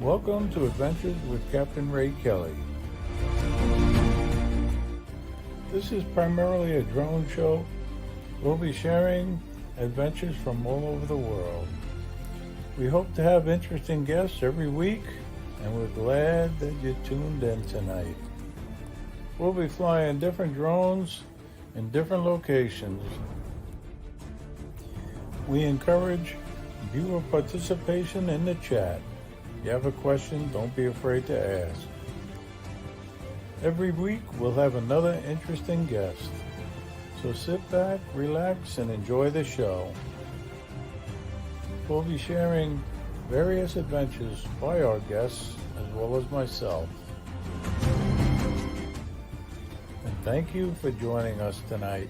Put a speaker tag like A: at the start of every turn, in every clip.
A: Welcome to Adventures with Captain Ray Kelly. This is primarily a drone show. We'll be sharing adventures from all over the world. We hope to have interesting guests every week, and we're glad that you tuned in tonight. We'll be flying different drones in different locations. We encourage viewer participation in the chat. If you have a question, don't be afraid to ask. Every week, we'll have another interesting guest. So sit back, relax, and enjoy the show. We'll be sharing various adventures by our guests as well as myself. And thank you for joining us tonight.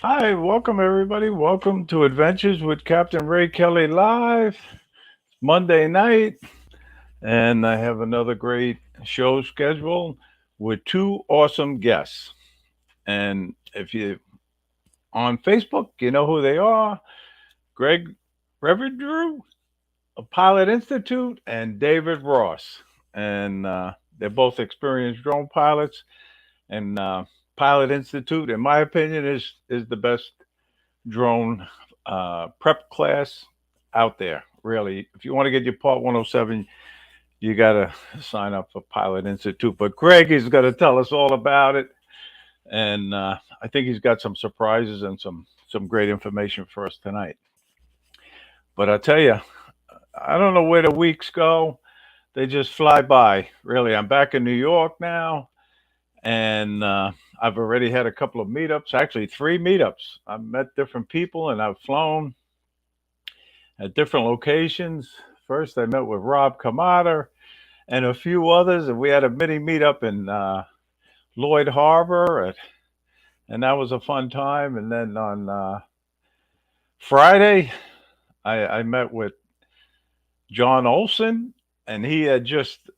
A: Hi, welcome everybody. Welcome to Adventures with Captain Ray Kelly Live. It's Monday night, and I have another great show scheduled with two awesome guests. And if you're on Facebook, you know who they are. Greg Reverdrew of Pilot Institute and David Ross. And they're both experienced drone pilots. And Pilot Institute, in my opinion, is the best drone prep class out there. Really, if you want to get your Part 107, you got to sign up for Pilot Institute. But Greg is going to tell us all about it, and I think he's got some surprises and some great information for us tonight. But I tell you, I don't know where the weeks go; they just fly by. Really, I'm back in New York now. And I've already had a couple of meetups, actually 3 meetups. I've met different people and I've flown at different locations. First, I met with Rob Kamada and a few others, and we had a mini meetup in Lloyd Harbor, and that was a fun time. And then on Friday, I met with John Olson, and he had just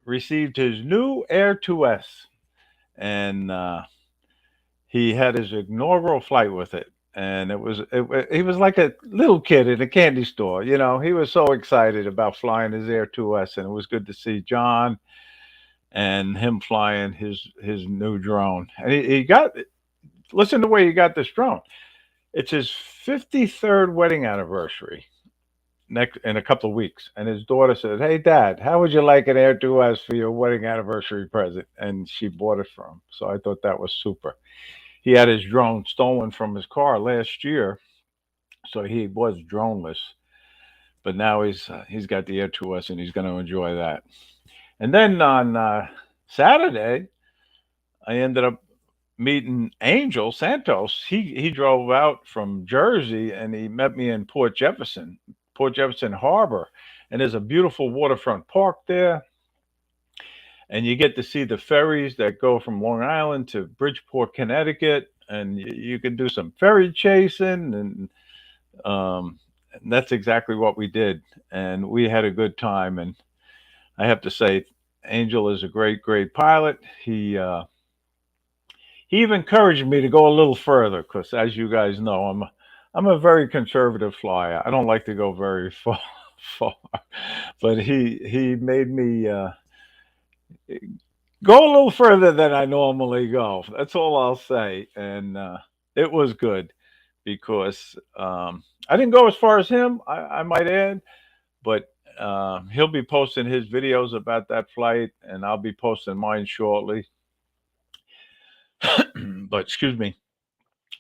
A: received his new Air 2S. And he had his inaugural flight with it, and he was like a little kid in a candy store. You know, he was so excited about flying his Air 2S, and it was good to see John and him flying his new drone. And he got, listen to where he got this drone. It's his 53rd wedding anniversary next in a couple of weeks, and his daughter said, "Hey Dad, how would you like an Air 2S for your wedding anniversary present?" And she bought it for him. So I thought that was super. He had his drone stolen from his car last year, so he was droneless, but now he's got the Air 2S, and he's going to enjoy that. And then on Saturday, I ended up meeting Angel Santos. He drove out from Jersey, and he met me in Port Jefferson Harbor, and there's a beautiful waterfront park there. And you get to see the ferries that go from Long Island to Bridgeport, Connecticut, and you can do some ferry chasing, and that's exactly what we did. And we had a good time. And I have to say, Angel is a great pilot. He even encouraged me to go a little further because, as you guys know, I'm a very conservative flyer. I don't like to go very far, but he made me go a little further than I normally go. That's all I'll say, and it was good because I didn't go as far as him. I might add, but he'll be posting his videos about that flight, and I'll be posting mine shortly. But excuse me.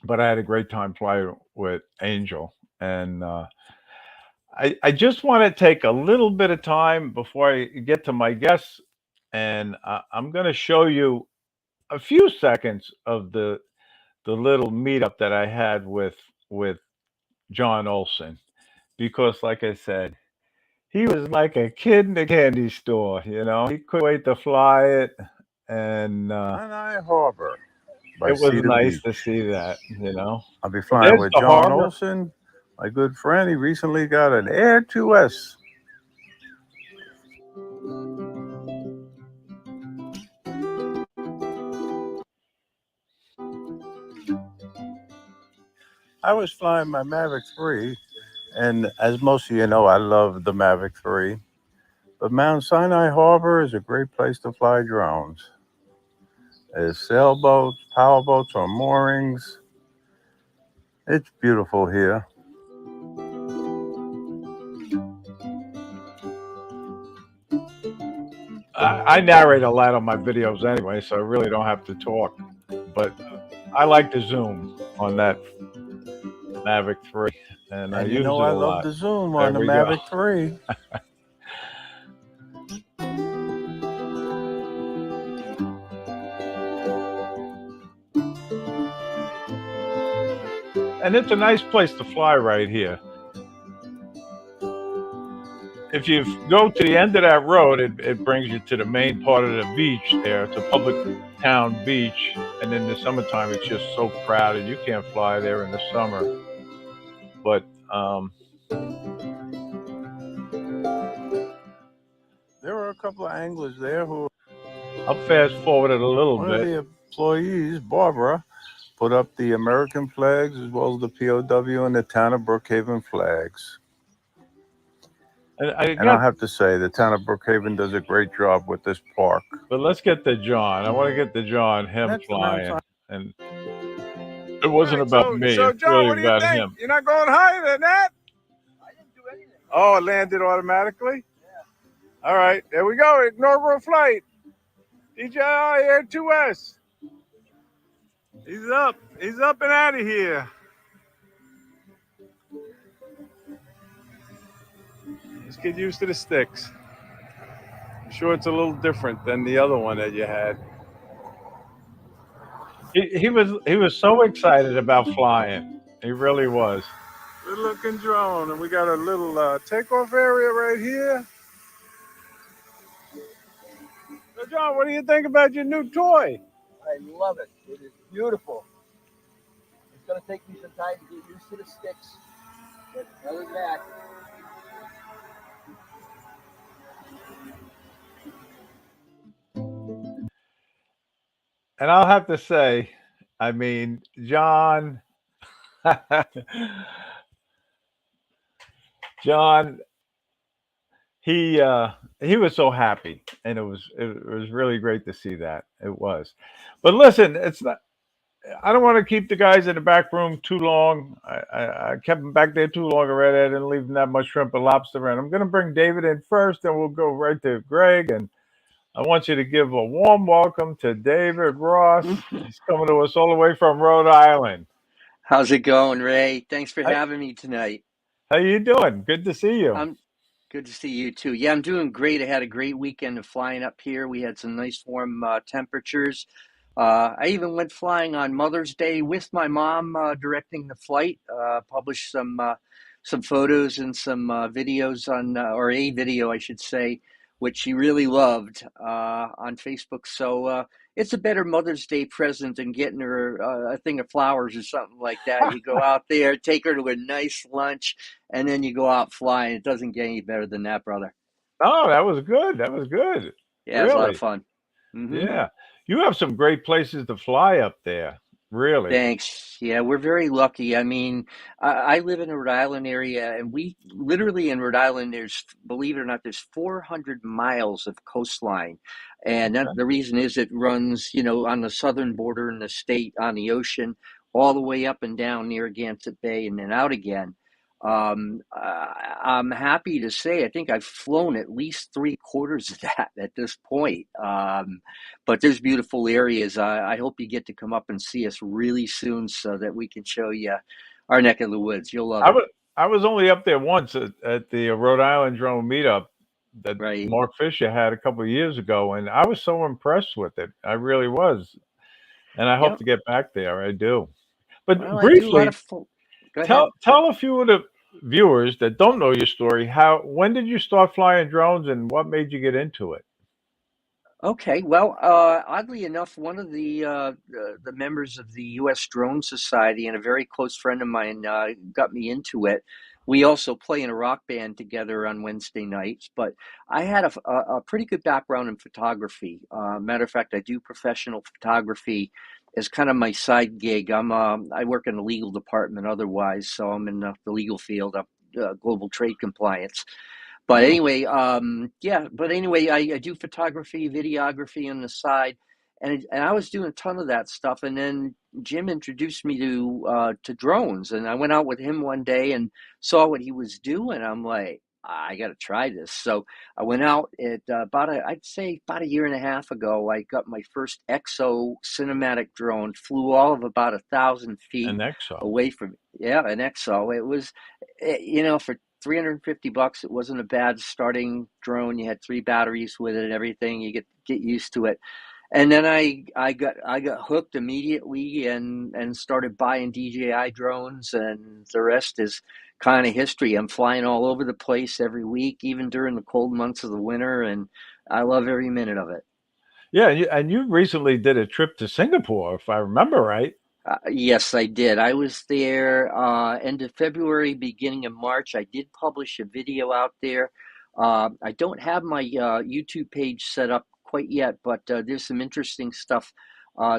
A: But I had a great time flying with Angel. And I just want to take a little bit of time before I get to my guests. And I'm going to show you a few seconds of the little meetup that I had with John Olson. Because, like I said, he was like a kid in a candy store. You know, he couldn't wait to fly it. And
B: Lanai Harbor by
A: it was
B: Cedar
A: nice
B: Beach.
A: to see that, you know.
B: I'll be flying
A: There's
B: with
A: the
B: John
A: harbor.
B: Olson, my good friend. He recently got an Air 2S. I was flying my Mavic 3, and as most of you know, I love the Mavic 3. But Mount Sinai Harbor is a great place to fly drones. There's sailboats, powerboats on moorings. It's beautiful here.
A: I narrate a lot on my videos anyway, so I really don't have to talk. But I like to zoom on that Mavic 3, and I
B: And you
A: use
B: know
A: it
B: I
A: a
B: love
A: lot.
B: the zoom
A: There
B: on the
A: we go.
B: Mavic 3.
A: And it's a nice place to fly right here. If you go to the end of that road, it brings you to the main part of the beach there. It's a public town beach. And in the summertime, it's just so crowded. You can't fly there in the summer. But
B: There were a couple of anglers there who,
A: I'll fast forward it a little
B: one of
A: bit.
B: the employees, Barbara, put up the American flags as well as the POW and the town of Brookhaven flags. And I'll have to say, the town of Brookhaven does a great job with this park.
A: But let's get to John. I want to get to John, him
B: That's the
A: flying.
B: Mount
A: And it wasn't about me.
B: So
A: It's
B: John,
A: really
B: what do you
A: about
B: think?
A: him.
B: You're not going higher than that?
C: I didn't do anything.
B: Oh, it landed automatically?
C: Yeah.
B: All right, there we go. Inaugural flight. DJI Air 2S. He's up. He's up and out of here. Let's get used to the sticks. I'm sure it's a little different than the other one that you had.
A: He was so excited about flying. He really was.
B: Good looking drone. And we got a little takeoff area right here. So John, what do you think about your new toy?
C: I love it. It is beautiful. It's going to take me some time to get used to the sticks. But other than that,
A: And I'll have to say, I mean, John, John, he was so happy, and it was really great to see that. It was. But listen, it's not. I don't want to keep the guys in the back room too long. I kept them back there too long already. I didn't leave them that much shrimp and lobster. And I'm going to bring David in first, and we'll go right to Greg. And I want you to give a warm welcome to David Ross. He's coming to us all the way from Rhode Island.
D: How's it going, Ray? Thanks for
A: How,
D: having me tonight.
A: how you doing? Good to see you.
D: I'm good to see you too. Yeah, I'm doing great. I had a great weekend of flying up here. We had some nice warm temperatures. I even went flying on Mother's Day with my mom directing the flight. Published some photos and some videos on, or a video, I should say, which she really loved on Facebook. So it's a better Mother's Day present than getting her a thing of flowers or something like that. You go out there, take her to a nice lunch, and then you go out flying. It doesn't get any better than that, brother.
A: Oh, that was good. That was good.
D: Yeah, it was a lot of
A: Really?
D: fun. Hmm.
A: Yeah. You have some great places to fly up there. Really.
D: Thanks. Yeah, we're very lucky. I mean, I live in the Rhode Island area, and we literally in Rhode Island, there's, believe it or not, there's 400 miles of coastline. And that,
A: Okay.
D: the reason is it runs, on the southern border in the state on the ocean, all the way up and down Narragansett Bay and then out again. I'm happy to say I think I've flown at least three quarters of that at this point. But there's beautiful areas. I hope you get to come up and see us really soon so that we can show you our neck of the woods. You'll love
A: I
D: it.
A: was I was only up there once at the Rhode Island Drone Meetup that
D: Right.
A: Mark Fisher had a couple of years ago, and I was so impressed with it. I really was, and I hope
D: Yep.
A: to get back there. I do. But
D: Well, I do a lot
A: briefly,
D: of. Go ahead.
A: tell a few of the viewers that don't know your story. When did you start flying drones, and what made you get into it?
D: Okay, well, oddly enough, one of the members of the U.S. Drone Society and a very close friend of mine got me into it. We also play in a rock band together on Wednesday nights, but I had a pretty good background in photography. Matter of fact, I do professional photography, as kind of my side gig. I work in the legal department otherwise, so I'm in the legal field of global trade compliance. But
A: Oh,
D: anyway, yeah. But anyway, I do photography, videography on the side, and I was doing a ton of that stuff. And then Jim introduced me to drones, and I went out with him one day and saw what he was doing. I'm like, I got to try this. So I went out at I'd say about a year and a half ago. I got my first EXO cinematic drone. Flew all of about 1,000 feet
A: an EXO.
D: away from, yeah, an EXO. It was, for $350, it wasn't a bad starting drone. You had 3 batteries with it and everything. You get used to it. And then I got hooked immediately and started buying DJI drones, and the rest is kind of history. I'm flying all over the place every week, even during the cold months of the winter, and I love every minute of it.
A: Yeah, and you recently did a trip to Singapore, if I remember right.
D: Yes, I did. I was there end of February, beginning of March. I did publish a video out there. I don't have my YouTube page set up quite yet, but there's some interesting stuff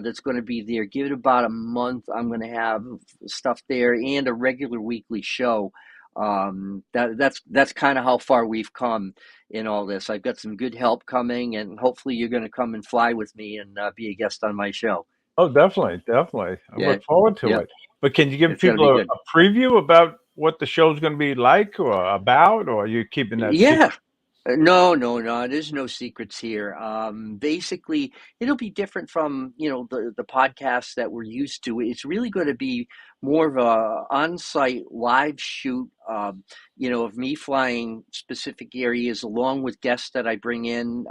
D: that's going to be there. Give it about a month. I'm going to have stuff there and a regular weekly show. That's kind of how far we've come in all this. I've got some good help coming, and hopefully you're going to come and fly with me and be a guest on my show.
A: Oh, definitely, definitely. I
D: Yeah,
A: look forward to
D: yeah,
A: it. But can you give
D: it's gonna
A: people
D: be
A: a
D: good.
A: preview about what the show's going to be like or about, or are you keeping that
D: Yeah.
A: secret?
D: No, no, no. There's no secrets here. Basically, it'll be different from, the podcasts that we're used to. It's really going to be more of a on-site live shoot, of me flying specific areas along with guests that I bring in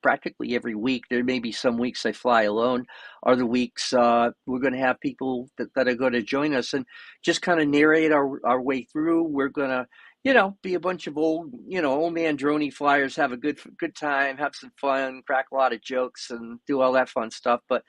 D: practically every week. There may be some weeks I fly alone. Other weeks we're going to have people that are going to join us and just kind of narrate our way through. We're going to be a bunch of old man droney flyers, have a good time, have some fun, crack a lot of jokes, and do all that fun stuff. But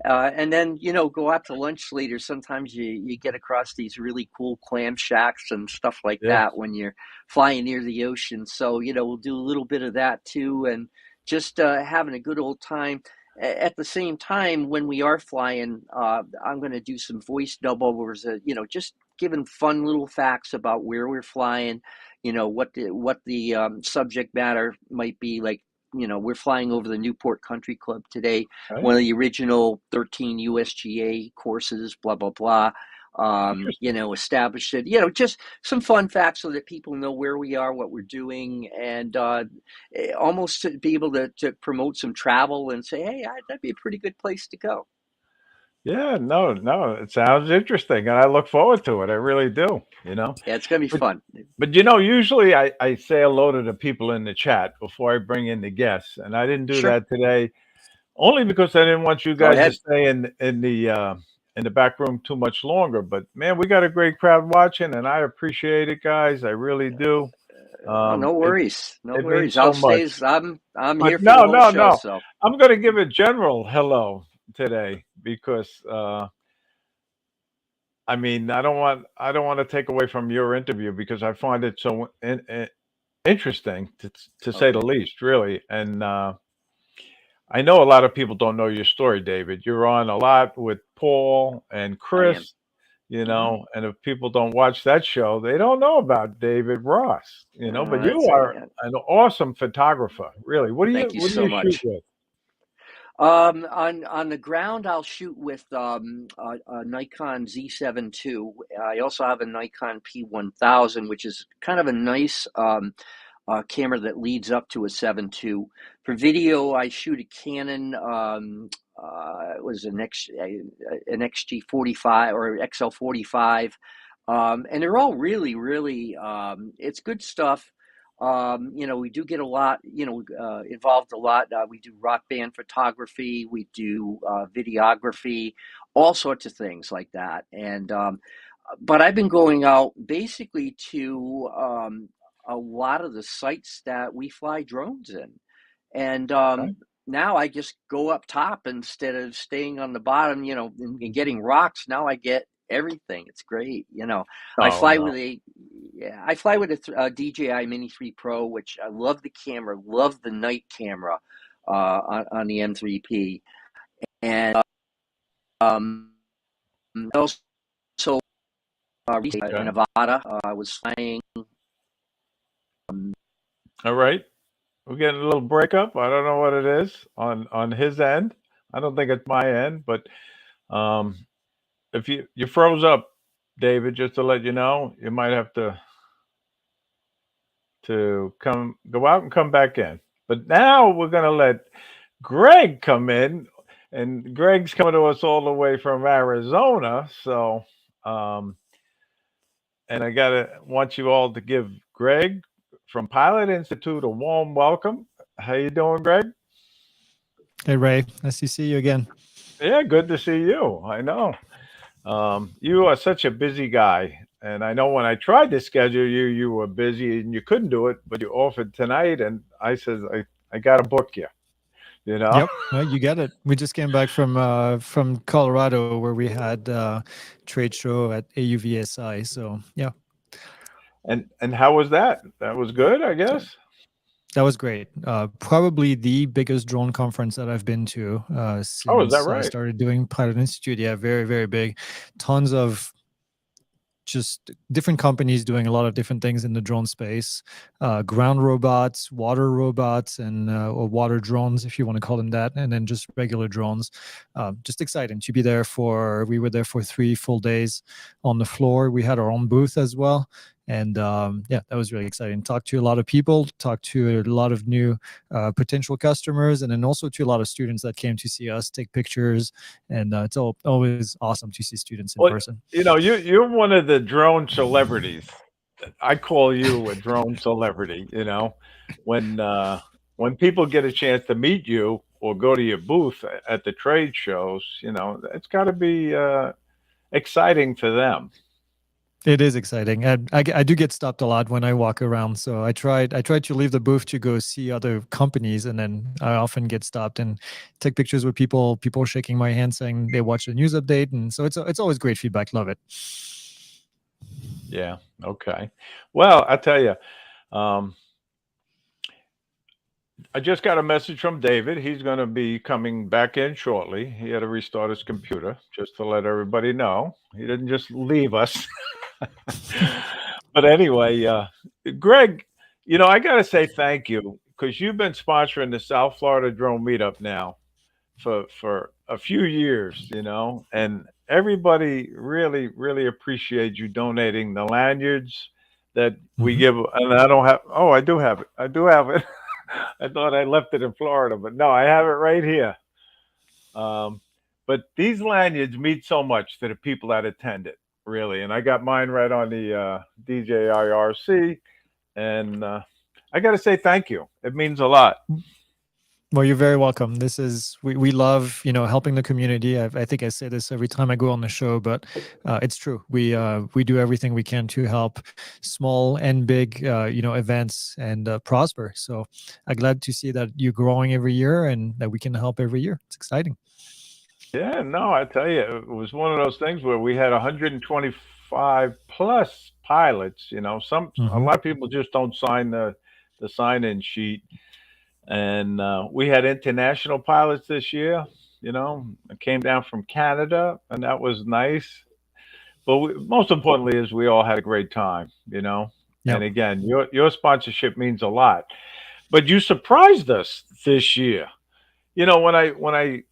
D: and then go out to lunch later. Sometimes you get across these really cool clam shacks and stuff like
A: Yes.
D: that when you're flying near the ocean. So we'll do a little bit of that too, and just having a good old time. At the same time, when we are flying, I'm going to do some voice dub overs. Just giving fun little facts about where we're flying, what the subject matter might be. Like, we're flying over the Newport Country Club today,
A: Okay.
D: one of the original 13 USGA courses, blah, blah, blah.
A: Interesting.
D: Established it, just some fun facts so that people know where we are, what we're doing, and almost to be able to promote some travel and say, hey, that'd be a pretty good place to go.
A: Yeah, no, no, it sounds interesting, and I look forward to it. I really do.
D: Yeah, it's going to be
A: But
D: fun.
A: usually I say hello to the people in the chat before I bring in the guests, and I didn't do
D: Sure.
A: that today only because I didn't want you
D: Go
A: guys to
D: ahead.
A: stay in the back room too much longer. But man, we got a great crowd watching, and I appreciate it, guys. I really do.
D: Oh, no
A: It
D: worries. No
A: it means
D: worries.
A: so
D: I'll
A: much.
D: stay. I'm
A: But
D: here for the
A: no,
D: whole
A: no,
D: show.
A: no.
D: So
A: I'm going to give a general hello today because I mean I don't want to take away from your interview because I find it so interesting to say the
D: okay,
A: least, really. And I know a lot of people don't know your story, David. You're on a lot with Paul and
D: I am.
A: Chris,
D: Hmm.
A: and if people don't watch that show, they don't know about David Ross, but you
D: That's
A: are an awesome photographer, really. What do you
D: Thank you
A: what do
D: so
A: you shoot
D: much.
A: with?
D: On the ground, I'll shoot with a Nikon Z7 II. I also have a Nikon P1000, which is kind of a nice camera that leads up to a 7.2. For video, I shoot a Canon. It was an XG45 or XL45, and they're all really, really. It's good stuff. We do get a lot, involved a lot. We do rock band photography, we do videography, all sorts of things like that. And but I've been going out basically to a lot of the sites that we fly drones in. And
A: Okay.
D: now I just go up top instead of staying on the bottom, and getting rocks. Now I get everything. It's great. I
A: Oh
D: fly with
A: no.
D: a, yeah, I fly with a DJI Mini 3 Pro, which I love the camera, love the night camera on the M3P. And Also, in
A: Okay.
D: Nevada, I was flying.
A: All right. We're getting a little breakup. I don't know what it is on his end. I don't think it's my end, but um, if you froze up, David, just to let you know, you might have to come go out and come back in. But now we're gonna let Greg come in, and Greg's coming to us all the way from Arizona. So, um, and I gotta want you all to give Greg from Pilot Institute a warm welcome. How you doing, Greg?
E: Hey Ray, nice to see you again.
A: Yeah, good to see you. I know. You are such a busy guy. And I know when I tried to schedule you, you were busy and you couldn't do it, but you offered tonight. And I said, I got to book you, you know?
E: Yep, well, you get it. We just came back from Colorado where we had trade show at AUVSI. So yeah,
A: And how was that? That was good, I guess.
E: that was great. Probably the biggest drone conference that I've been to
A: Oh, is that
E: since I
A: right?
E: started doing Pilot Institute. Yeah, very, very big. Tons of just different companies doing a lot of different things in the drone space, ground robots, water robots, and or water drones, if you want to call them that, and then just regular drones. Just exciting to be there for. We were there for 3 full days on the floor. We had our own booth as well. And yeah, that was really exciting. Talked to a lot of people, talked to a lot of new potential customers, and then also to a lot of students that came to see us, take pictures. And always awesome to see students in
A: Well,
E: person.
A: you're one of the drone celebrities. I call you a drone celebrity, you know, when when people get a chance to meet you or go to your booth at the trade shows, it's got to be exciting for them.
E: It is exciting, and I do get stopped a lot when I walk around. So I tried to leave the booth to go see other companies, and then I often get stopped and take pictures with people. People shaking my hand, saying they watch the news update, and so it's always great feedback. Love it.
A: Yeah. Okay. Well, I tell you, um, I just got a message from David. He's going to be coming back in shortly. He had to restart his computer just to let everybody know. He didn't just leave us. But anyway, Greg, I got to say thank you because you've been sponsoring the South Florida Drone Meetup now for a few years, and everybody really, really appreciates you donating the lanyards that we
E: Mhm.
A: give. And I don't have, oh, I do have it. I do have it. I thought I left it in Florida, but no, I have it right here. Um, but these lanyards mean so much to the people that attend it, really. And I got mine right on the DJIRC, and I got to say thank you. It means a lot.
E: Well, you're very welcome. This is we love helping the community. I think I say this every time I go on the show, but it's true. We do everything we can to help small and big events and prosper. So I'm glad to see that you're growing every year and that we can help every year. It's exciting.
A: Yeah, no, I tell you, it was one of those things where we had 125 plus pilots. A
E: Hmm.
A: lot of people just don't sign the sign-in sheet, and we had international pilots this year. It came down from Canada, and that was nice. But most importantly, is we all had a great time. And
E: Yep.
A: again, your sponsorship means a lot. But you surprised us this year. When I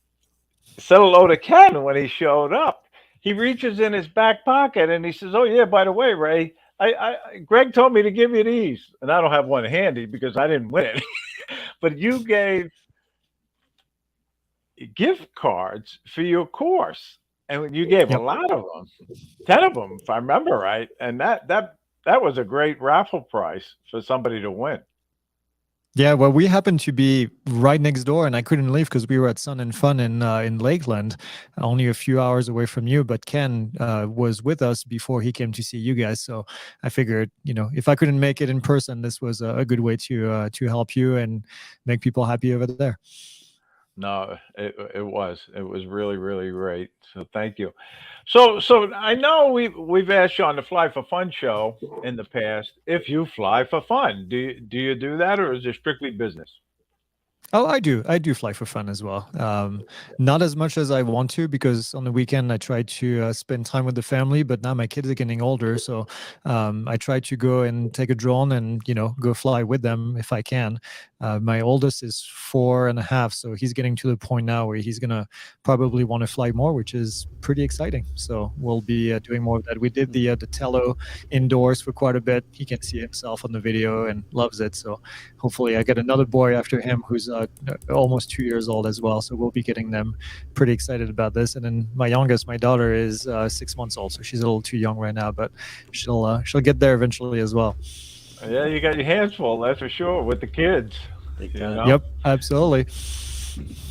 A: said hello to Ken when he showed up. He reaches in his back pocket and he says, "Oh yeah, by the way, Ray, Greg told me to give you these, and I don't have one handy because I didn't win it. But you gave gift cards for your course, and you gave a
E: Yep.
A: lot of them, 10 of them, if I remember right. And that was a great raffle prize for somebody to win.
E: Yeah, well, we happened to be right next door, and I couldn't leave because we were at Sun and Fun in Lakeland, only a few hours away from you. But Ken was with us before he came to see you guys, so I figured, if I couldn't make it in person, this was a good way to help you and make people happy over there.
A: No, it was really, really great. So thank you. So I know we've asked you on the Fly for Fun show in the past if you fly for fun. Do you do that, or is it strictly business?
E: Oh, I do. I do fly for fun as well. Not as much as I want to, because on the weekend I try to spend time with the family. But now my kids are getting older, so I try to go and take a drone and go fly with them if I can. My oldest is 4.5, so he's getting to the point now where he's gonna probably want to fly more, which is pretty exciting. So we'll be doing more of that. We did the Tello indoors for quite a bit. He can see himself on the video and loves it. So hopefully I get another boy after him who's almost 2 years old as well. So we'll be getting them pretty excited about this. And then my youngest, my daughter, is 6 months old, so she's a little too young right now, but she'll get there eventually as well.
A: Yeah, you got your hands full, that's for sure, with the kids.
D: Big
A: You
D: time.
A: know?
E: Yep, absolutely.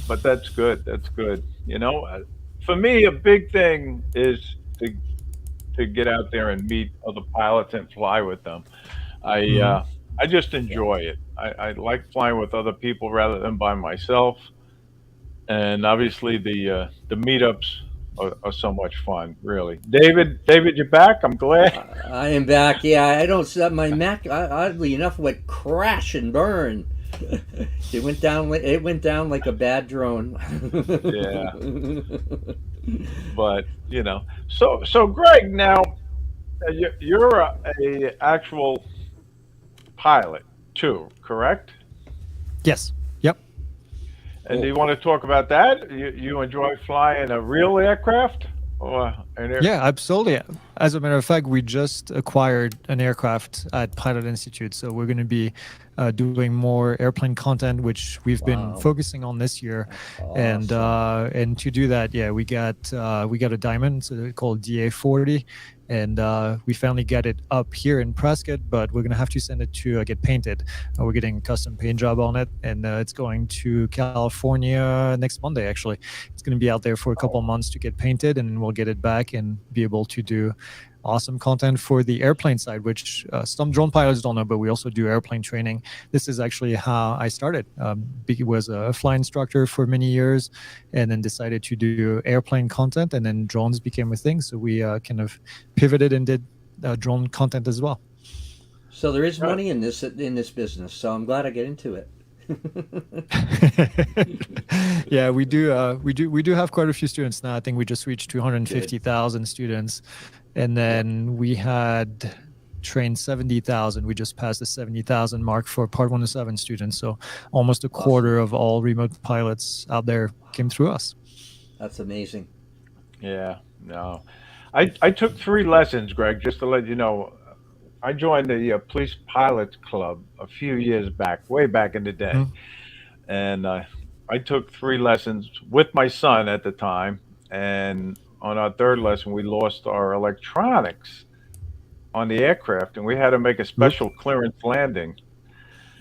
A: But that's good. That's good. For me, a big thing is to get out there and meet other pilots and fly with them. I
E: Mhm.
A: uh, I just
D: Yeah.
A: enjoy it. I like flying with other people rather than by myself. And obviously the meetups are so much fun. Really, David, you're back. I'm glad.
D: I am back. Yeah, I don't. My Mac, oddly enough, went crash and burn. It went down. It went down like a bad drone.
A: Yeah, but so Greg, now you're a actual pilot too, correct?
E: Yes. Yep.
A: And do
D: Cool.
A: you want to talk about that? You enjoy flying a real aircraft or an air?
E: Yeah, absolutely. As a matter of fact, we just acquired an aircraft at Pilot Institute, so we're going to be doing more airplane content, which we've been
D: Wow,
E: focusing on this year.
D: that's
E: And
D: awesome.
E: to do that, yeah, we got a diamond, so called DA40, and we finally got it up here in Prescott, but we're gonna have to send it to get painted. We're getting a custom paint job on it, and it's going to California next Monday. Actually, it's going to be out there for a couple months to get painted, and we'll get it back and be able to do awesome content for the airplane side, which some drone pilots don't know, but we also do airplane training. This is actually how I started. Was a flight instructor for many years, and then decided to do airplane content, and then drones became a thing. So we kind of pivoted and did drone content as well.
D: So there is
A: Right.
D: money in this business. So I'm glad I get into it.
E: Yeah, we do have quite a few students now. I think we just reached
D: Good.
E: 250,000 students, and then we had trained 70,000. We just passed the 70,000 mark for Part 107 students. So almost a
D: Awesome.
E: quarter of all remote pilots out there came through us.
D: That's amazing.
A: Yeah, no. I took 3 lessons, Greg, just to let you know. I joined the police pilots club a few years back, way back in the day,
E: Mhm.
A: and I took 3 lessons with my son at the time. And on our third lesson, we lost our electronics on the aircraft, and we had to make a
E: Oof.
A: special clearance landing.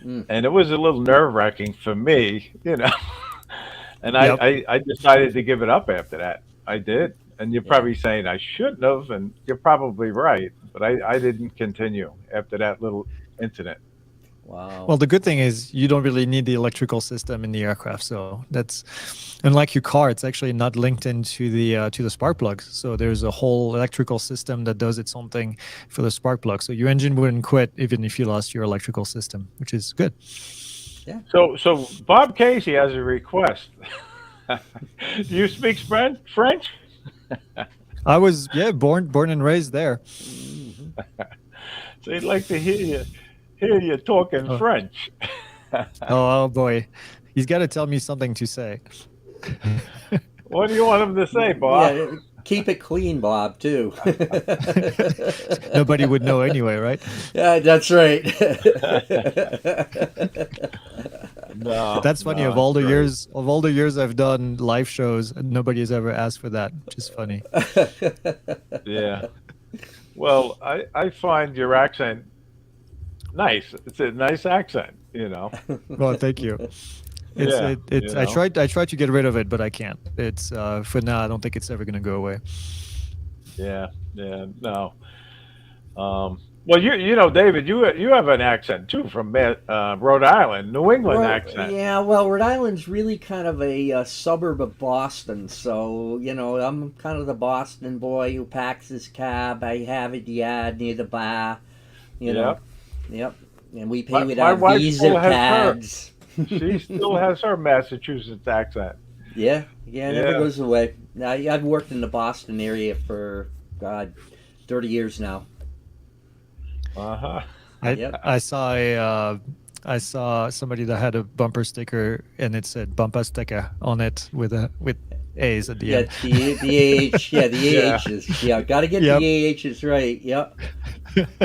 D: Mm,
A: And it was a little nerve wracking for me. And
E: Yep.
A: I decided to give it up after that. I did. And you're
D: yeah.
A: probably saying I shouldn't have, and you're probably right. But I didn't continue after that little incident.
D: Wow.
E: Well, the good thing is you don't really need the electrical system in the aircraft. So that's unlike your car. It's actually not linked into the spark plugs. So there's a whole electrical system that does its own thing for the spark plug. So your engine wouldn't quit even if you lost your electrical system, which is good.
D: Yeah.
A: So Bob Casey has a request. Do you speak French?
E: I was born and raised there.
D: Hmm.
A: So he'd like to hear you talking
E: Oh,
A: French.
E: oh boy, he's got to tell me something to say.
A: What do you want him to say, Bob?
D: Yeah. Keep it clean, Bob. Too.
E: Nobody would know anyway, right?
D: Yeah, that's right.
A: No,
E: That's funny.
A: no, it's great.
E: Of all the years I've done live shows, nobody has ever asked for that, which is funny.
A: Yeah. Well, I find your accent nice. It's a nice accent.
E: Well, thank you. It's
A: Yeah,
E: it, it's I
A: you know.
E: tried to get rid of it, but I can't. It's for now. I don't think it's ever going to go away.
A: Yeah, yeah, no. Well, David, you have an accent too from Rhode Island, New England accent.
D: Yeah, well, Rhode Island's really kind of a suburb of Boston, so I'm kind of the Boston boy who packs his cab. I have a yard near the bar, you know.
A: Yep.
D: Yep, and we pay
A: My
D: with
A: my
D: our
A: wife
D: Visa
A: still has her.
D: cards.
A: She still has her Massachusetts accent.
D: Yeah, yeah, it never
A: Yeah.
D: goes away. Now, I've worked in the Boston area for, God, 30 years now.
A: Uh-huh.
E: I
D: Yep.
E: I saw I saw somebody that had a bumper sticker and it said "bumper sticker" on it with A's at the
D: Yeah,
E: end.
D: the AH, yeah, the
A: Yeah.
D: AHs. Yeah, got to get
E: Yep.
D: the AHs right. Yep,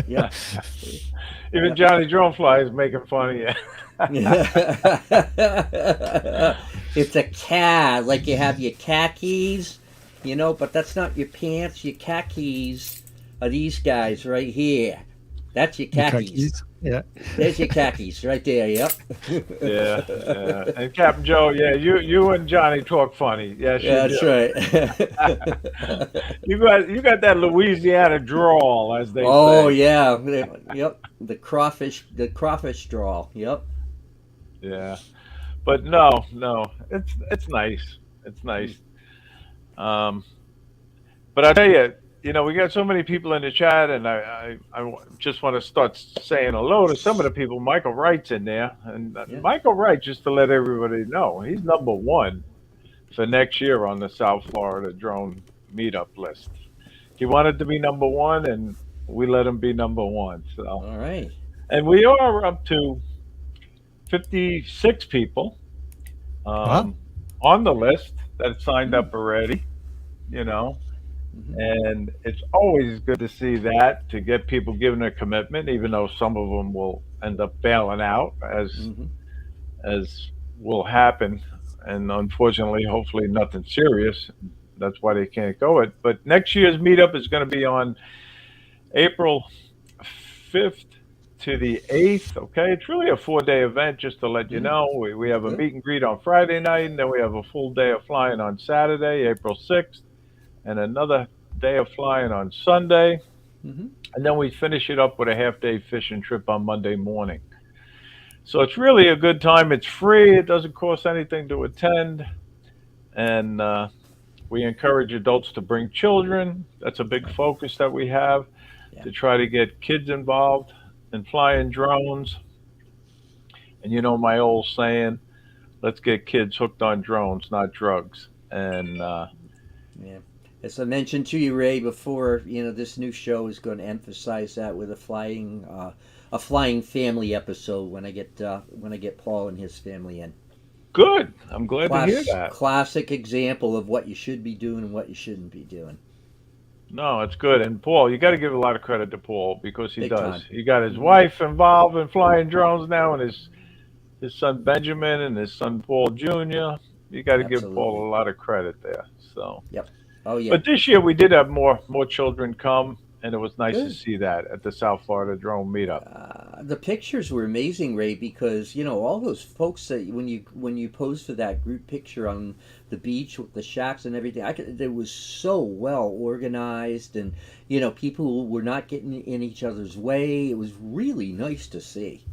D: yep,
A: Even
D: yep.
A: Johnny Dronefly is making fun of you.
D: It's a cat, like you have your khakis, but that's not your pants. Your khakis are these guys right here. That's your
E: The
D: khakis.
E: cookies. Yeah.
D: There's your khakis right there. Yep.
A: Yeah, yeah. And Captain Joe, yeah, you and Johnny talk funny. Yes, you
D: Yeah, that's
A: do.
D: right.
A: You got that Louisiana drawl, as they
D: Oh
A: say.
D: yeah, yep. The crawfish draw. Yep.
A: Yeah. But no, it's nice. It's nice. Um, but I tell you, we got so many people in the chat, and I just want to start saying hello to some of the people. Michael Wright's in there, and
D: Yeah.
A: Michael Wright, just to let everybody know, he's number one for next year on the South Florida Drone Meetup list. He wanted to be number one, and we let him be number one. So,
D: All right.
A: and we are up to 56 people
E: Wow.
A: on the list that signed up already. You know,
D: Mm-hmm.
A: and it's always good to see that, to get people giving a commitment, even though some of them will end up bailing out,
D: Mm-hmm.
A: as will happen, and unfortunately, hopefully, nothing serious. That's why they can't go it. But next year's meetup is going to be on April 5th to the 8th. Okay, it's really a 4-day event. Just to let you
D: Mm,
A: know, we have a
D: good.
A: meet and greet on Friday night, and then we have a full day of flying on Saturday, April 6th, and another day of flying on Sunday,
D: Mm-hmm.
A: and then we finish it up with a half-day fishing trip on Monday morning. So it's really a good time. It's free. It doesn't cost anything to attend, and we encourage adults to bring children. That's a big
D: Right.
A: focus that we have,
D: Yeah.
A: to try to get kids involved in flying drones. And my old saying, let's get kids hooked on drones, not drugs. And
D: Yeah. As I mentioned to you, Ray, before, this new show is going to emphasize that with a flying family episode when I get Paul and his family in.
A: good. I'm glad to hear that.
D: Classic example of what you should be doing and what you shouldn't be doing.
A: No, it's good. And Paul, you got to give a lot of credit to Paul, because he
D: Big
A: does.
D: time.
A: He got his
D: Hmm.
A: wife involved in flying drones now, and his son Benjamin and his son Paul Jr. You got to give
D: Absolutely.
A: Paul a lot of credit there. So,
D: Yep. Oh yeah.
A: but this year we did have more children come, and it was nice to
D: Good.
A: see that at the South Florida Drone Meetup.
D: The pictures were amazing, Ray, because all those folks that when you posed for that group picture on the beach with the shacks and everything, it was so well organized, and people were not getting in each other's way. It was really nice to see.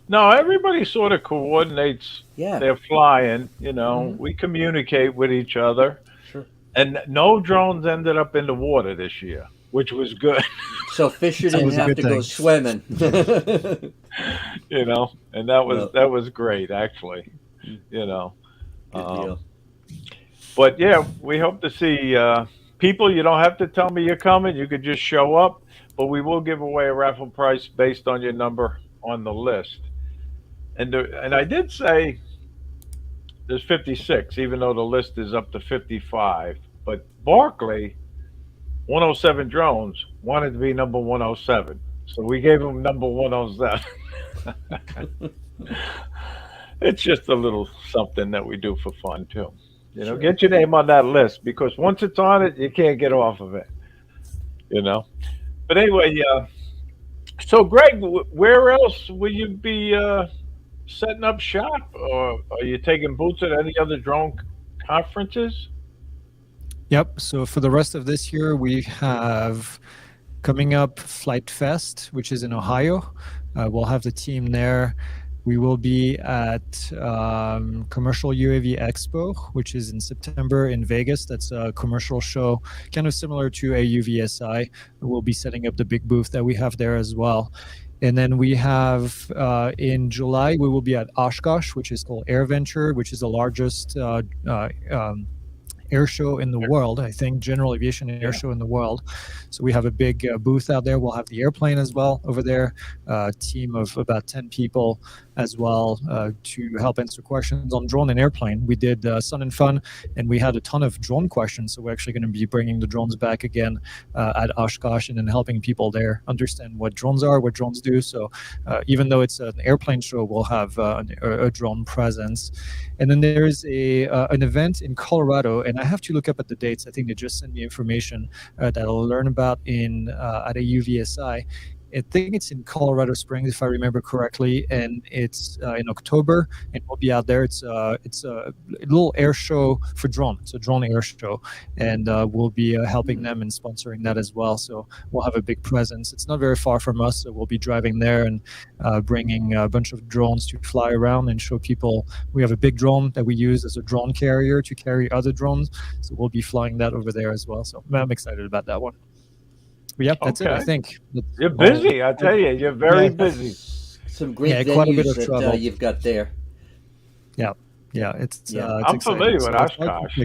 A: No, everybody sort of coordinates
D: Yeah.
A: their flying.
D: Mm-hmm.
A: We communicate with each other,
D: Sure.
A: and no drones ended up in the water this year, which was good.
D: So Fisher
E: It's
D: didn't
E: always a
D: have
E: good
D: to go
E: thing.
D: swimming.
A: And that was
D: Well,
A: that was great, actually. You know,
D: good
A: um,
D: deal.
A: but yeah, we hope to see people. You don't have to tell me you're coming; you could just show up. But we will give away a raffle price based on your number on the list. And I did say there's 56, even though the list is up to 55. But Barkley, 107 drones, wanted to be number 107, so we gave him number 107. It's just a little something that we do for fun too.
D: Sure.
A: Get your name on that list, because once it's on it, you can't get off of it. You know. But anyway, so Greg, where else will you be setting up shop, or are you taking boots at any other drone conferences?
E: Yep. So for the rest of this year, we have coming up Flight Fest, which is in Ohio. We'll have the team there. We will be at Commercial UAV Expo, which is in September in Vegas. That's a commercial show, kind of similar to AUVSI. We'll be setting up the big booth that we have there as well. And then we have in July, we will be at Oshkosh, which is called Air Venture, which is the largest air show in the world, I think, general aviation air show in the world. So we have a big booth out there. We'll have the airplane as well over there, a team of about 10 people as well to help answer questions on drone and airplane. We did Sun and Fun, and we had a ton of drone questions. So we're actually going to be bringing the drones back again at Oshkosh and then helping people there understand what drones are, what drones do. So even though it's an airplane show, we'll have a drone presence. And then there is an event in Colorado, and I have to look up at the dates. I think they just sent me information that I'll learn about in at a UVSI. I think it's in Colorado Springs, if I remember correctly, and it's in October, and we'll be out there. It's a little air show for drone. It's a drone air show, and we'll be helping them and sponsoring that as well. So we'll have a big presence. It's not very far from us, so we'll be driving there and bringing a bunch of drones to fly around and show people. We have a big drone that we use as a drone carrier to carry other drones, so we'll be flying that over there as well. So I'm excited about that one. But yeah, that's it. I think
A: you're busy. I tell you, you're very busy.
D: Some great venues that you've got there.
E: Yeah, it's
A: I'm familiar with Oshkosh.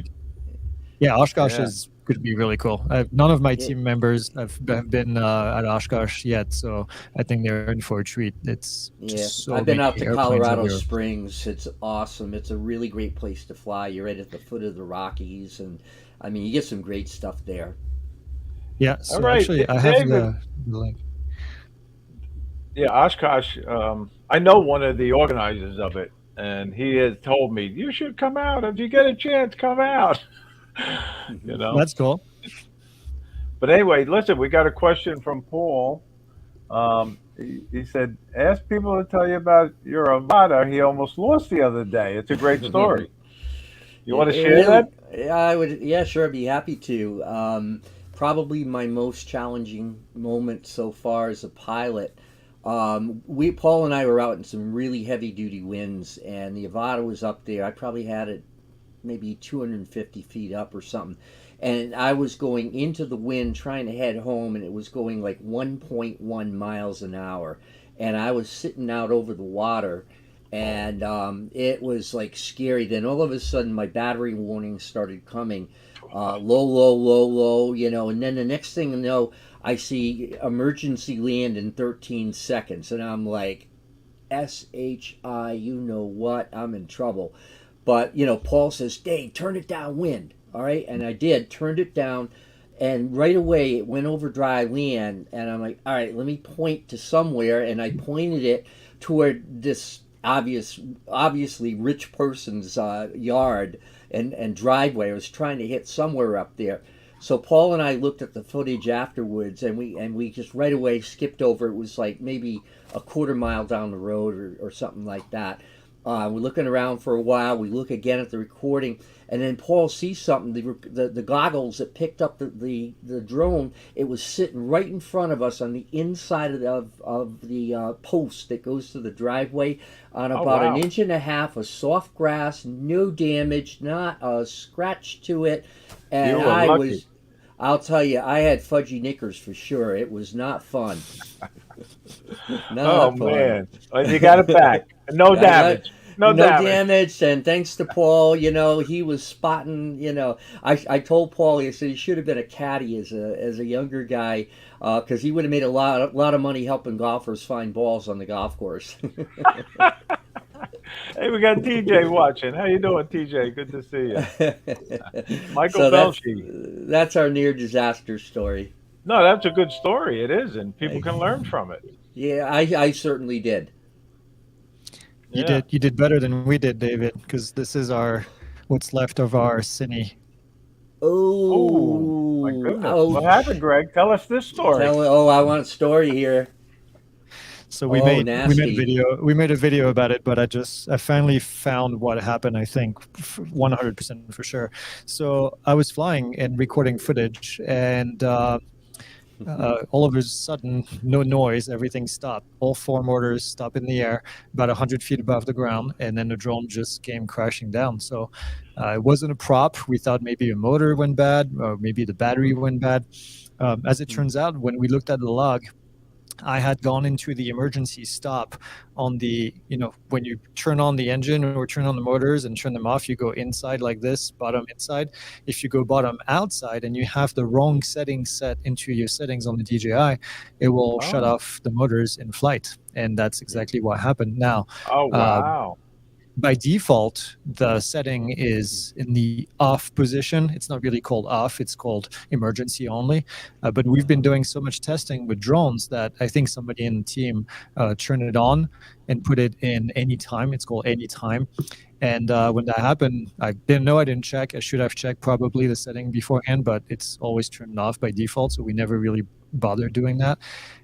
E: Yeah, Oshkosh is going to be really cool. None of my team members have been at Oshkosh yet, so I think they're in for a treat. It's so
D: I've been out to Colorado Springs. It's awesome. It's a really great place to fly. You're right at the foot of the Rockies, and I mean, you get some great stuff there.
E: Yeah, so actually, I have the link.
A: Yeah, Oshkosh. I know one of the organizers of it, and he has told me you should come out if you get a chance. Come out.
E: That's cool.
A: But anyway, listen, we got a question from Paul. He said, "Ask people to tell you about your Armada. He almost lost the other day. It's a great story. You want to share that?"
D: I would. Yeah, sure. I'd be happy to. Probably my most challenging moment so far as a pilot. Paul and I were out in some really heavy duty winds, and the Avata was up there. I probably had it maybe 250 feet up or something, and I was going into the wind trying to head home, and it was going like 1.1 miles an hour, and I was sitting out over the water, and it was like scary. Then all of a sudden my battery warning started coming. Low, and then the next thing you know, I see emergency land in 13 seconds, and I'm like, SHI, you know what, I'm in trouble. But, Paul says, Dave, turn it downwind, all right? And I did, turned it down, and right away it went over dry land, and I'm like, all right, let me point to somewhere, and I pointed it toward this obviously rich person's yard and driveway. I was trying to hit somewhere up there. So Paul and I looked at the footage afterwards, and we just right away skipped over. It was like maybe a quarter mile down the road or something like that. We're looking around for a while. We look again at the recording, and then Paul sees something. The goggles that picked up the drone, it was sitting right in front of us on the inside of the post that goes to the driveway on about an inch and a half of soft grass, no damage, not a scratch to it. And I'll tell you, I had fudgy knickers for sure. It was not fun.
A: Not fun. Man. Well, you got it back. No damage. No
D: damage, and thanks to Paul, he was spotting. I told Paul, I said he should have been a caddy as a younger guy, because he would have made a lot of money helping golfers find balls on the golf course.
A: Hey, we got TJ watching. How you doing, TJ? Good to see you. Michael Belchi.
D: That's our near disaster story.
A: No, that's a good story. It is, and people can learn from it.
D: Yeah, I certainly did.
E: You did better than we did, David, because this is what's left of our cine.
D: Oh
A: my goodness! What happened, Greg? Tell us this story.
D: I want a story here.
E: So we made a video about it, but I finally found what happened. I think 100% for sure. So I was flying and recording footage, and all of a sudden, no noise, everything stopped. All four motors stopped in the air about 100 feet above the ground, and then the drone just came crashing down. So it wasn't a prop. We thought maybe a motor went bad, or maybe the battery went bad. As it turns out, when we looked at the log, I had gone into the emergency stop on the, when you turn on the engine or turn on the motors and turn them off, you go inside like this, bottom inside. If you go bottom outside and you have the wrong settings set into your settings on the DJI, it will shut
A: Oh.
E: off the motors in flight. And that's exactly what happened. Now,
A: Oh, wow.
E: by default, the setting is in the off position. It's not really called off, it's called emergency only. But we've been doing so much testing with drones that I think somebody in the team turned it on and put it in anytime. It's called anytime. And when that happened, I didn't know, I didn't check. I should have checked probably the setting beforehand, but it's always turned off by default. So we never really bothered doing that.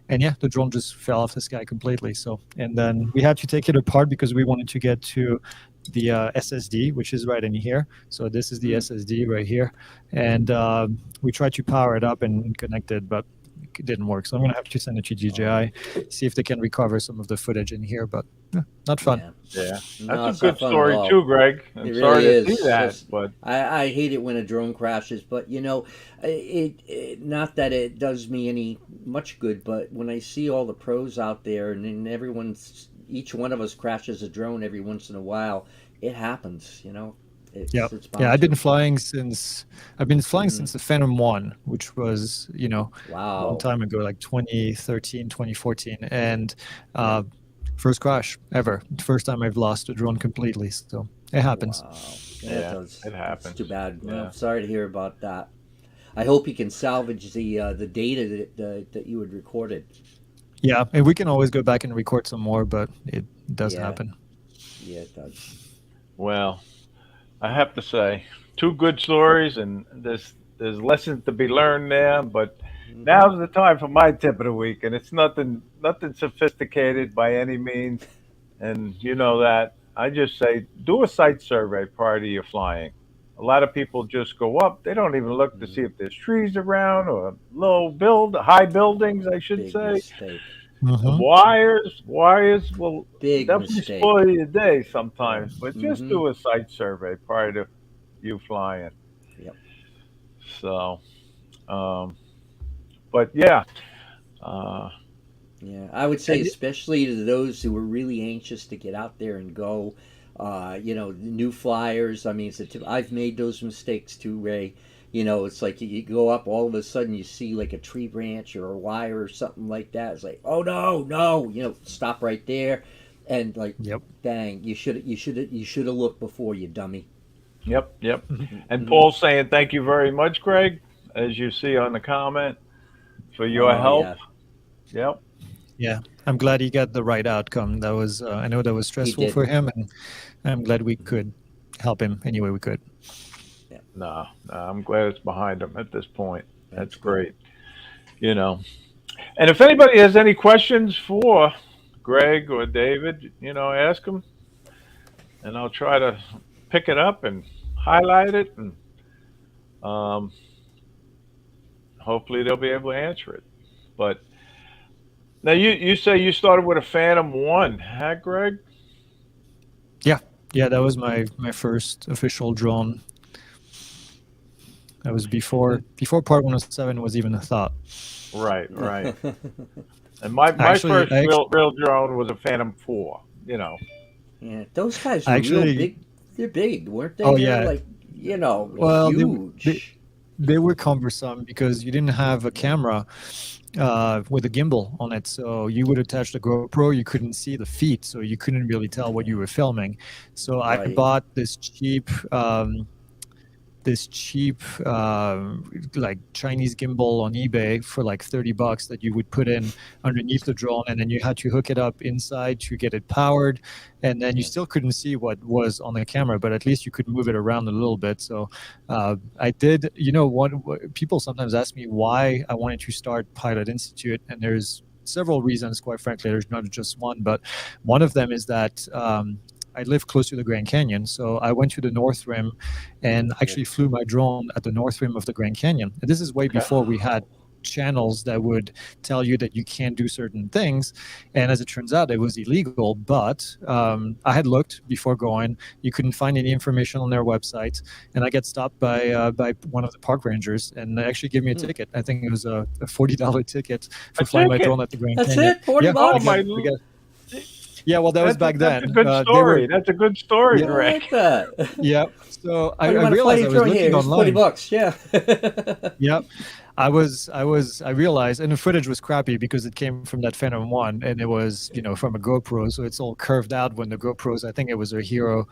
E: And yeah, the drone just fell off the sky completely. So, and then we had to take it apart because we wanted to get to the SSD, which is right in here. So this is the SSD right here. And we tried to power it up and connect it, but it didn't work. So I'm going to have to send it to DJI, see if they can recover some of the footage in here, but not fun.
A: Yeah.
D: No,
A: That's
D: it's
A: a
D: not
A: good
D: fun at
A: story
D: all.
A: too, Greg. I'm
D: It
A: sorry
D: really
A: to
D: is.
A: see that,
D: Just-
A: but
D: I hate it when a drone crashes, but it not that it does me any much good, but when I see all the pros out there and then each one of us crashes a drone every once in a while, it happens, It's,
E: Yeah,
D: it's
E: yeah. I've been
D: bound
E: flying since the Phantom 1, which was
D: to.
E: a
D: Wow.
E: long time ago, like 2013, 2014, and first crash ever. First time I've lost a drone completely. So it happens.
D: Wow.
A: Yeah,
D: It does.
A: it happens.
D: It's too bad.
A: Yeah.
D: I'm sorry to hear about that. I hope you can salvage the data that you had recorded.
E: Yeah, and we can always go back and record some more, but it doesn't
D: Yeah.
E: happen.
D: Yeah, it does.
A: well, I have to say, two good stories, and there's lessons to be learned there. But
D: Mhm.
A: now's the time for my tip of the week, and it's nothing sophisticated by any means, and you know that. I just say do a site survey prior to your flying. A lot of people just go up; they don't even look to see if there's trees around or high buildings, I should
D: Big
A: say.
D: mistake.
E: Mhm.
A: Wires will
D: Big
A: definitely
D: mistake.
A: spoil your day sometimes, but just
D: Mm-hmm.
A: do a site survey prior to you flying.
D: Yep.
A: So, um, but yeah, uh,
D: Yeah, I would say
A: and
D: especially to those who are really anxious to get out there and go. New flyers. I mean, I've made those mistakes too, Ray. It's like you go up, all of a sudden you see like a tree branch or a wire or something like that. It's like, oh no, no, stop right there, and like,
E: Yep.
D: dang, you should have looked before, you dummy.
A: yep. And
D: Mm-hmm.
A: Paul's saying thank you very much, Greg, as you see on the comment for your
D: Oh
A: help.
D: yeah,
A: Yep.
E: Yeah, I'm glad he got the right outcome. That was, I know that was
D: he
E: stressful
D: did.
E: for him, and I'm glad we could help him any way we could.
D: Yeah,
A: No, I'm glad it's behind him at this point. That's
D: that's good.
A: great. You know, and if anybody has any questions for Greg or David, ask them, and I'll try to pick it up and highlight it, and um, hopefully they'll be able to answer it. But now you say you started with a Phantom One, huh, Greg?
E: Yeah, yeah, that was my first official drone. That was before Part 107 was even a thought.
A: Right. And my
E: Actually,
A: first real drone was a Phantom Four.
D: Yeah, those guys
E: I
D: were real
E: actually,
D: big. They're big, weren't they?
E: oh
D: They're
E: yeah,
D: like,
E: well, they
D: huge.
E: they were cumbersome because you didn't have a camera with a gimbal on it. So you would attach the GoPro, you couldn't see the feet, so you couldn't really tell what you were filming. So I
D: Right.
E: bought this cheap like Chinese gimbal on eBay for like $30 that you would put in underneath the drone, and then you had to hook it up inside to get it powered, and then you
D: Yeah.
E: still couldn't see what was on the camera, but at least you could move it around a little bit. So I did. People sometimes ask me why I wanted to start Pilot Institute, and there's several reasons. Quite frankly, there's not just one, but one of them is that I live close to the Grand Canyon, so I went to the North Rim and
D: Yeah.
E: actually flew my drone at the North Rim of the Grand Canyon. And this is way
A: Okay.
E: before we had channels that would tell you that you can't do certain things. And as it turns out, it was illegal. But I had looked before going. You couldn't find any information on their website, and I get stopped by one of the park rangers, and they actually gave me a ticket. I think it was a $40 ticket for flying my drone at the Grand
F: That's
E: Canyon.
F: it, 40
E: Yeah,
F: bucks.
A: Oh my!
E: yeah, well, that was back
A: That's
E: then.
A: a good story. That's a good story,
E: Yeah.
F: I
A: Greg.
F: like that.
E: Yeah. So I
F: What
E: realized I was looking
F: here? It's 40
E: online.
F: bucks. Yeah.
E: Yep. I realized, and the footage was crappy because it came from that Phantom 1, and it was, from a GoPro, so it's all curved out. When the GoPros, I think it was a Hero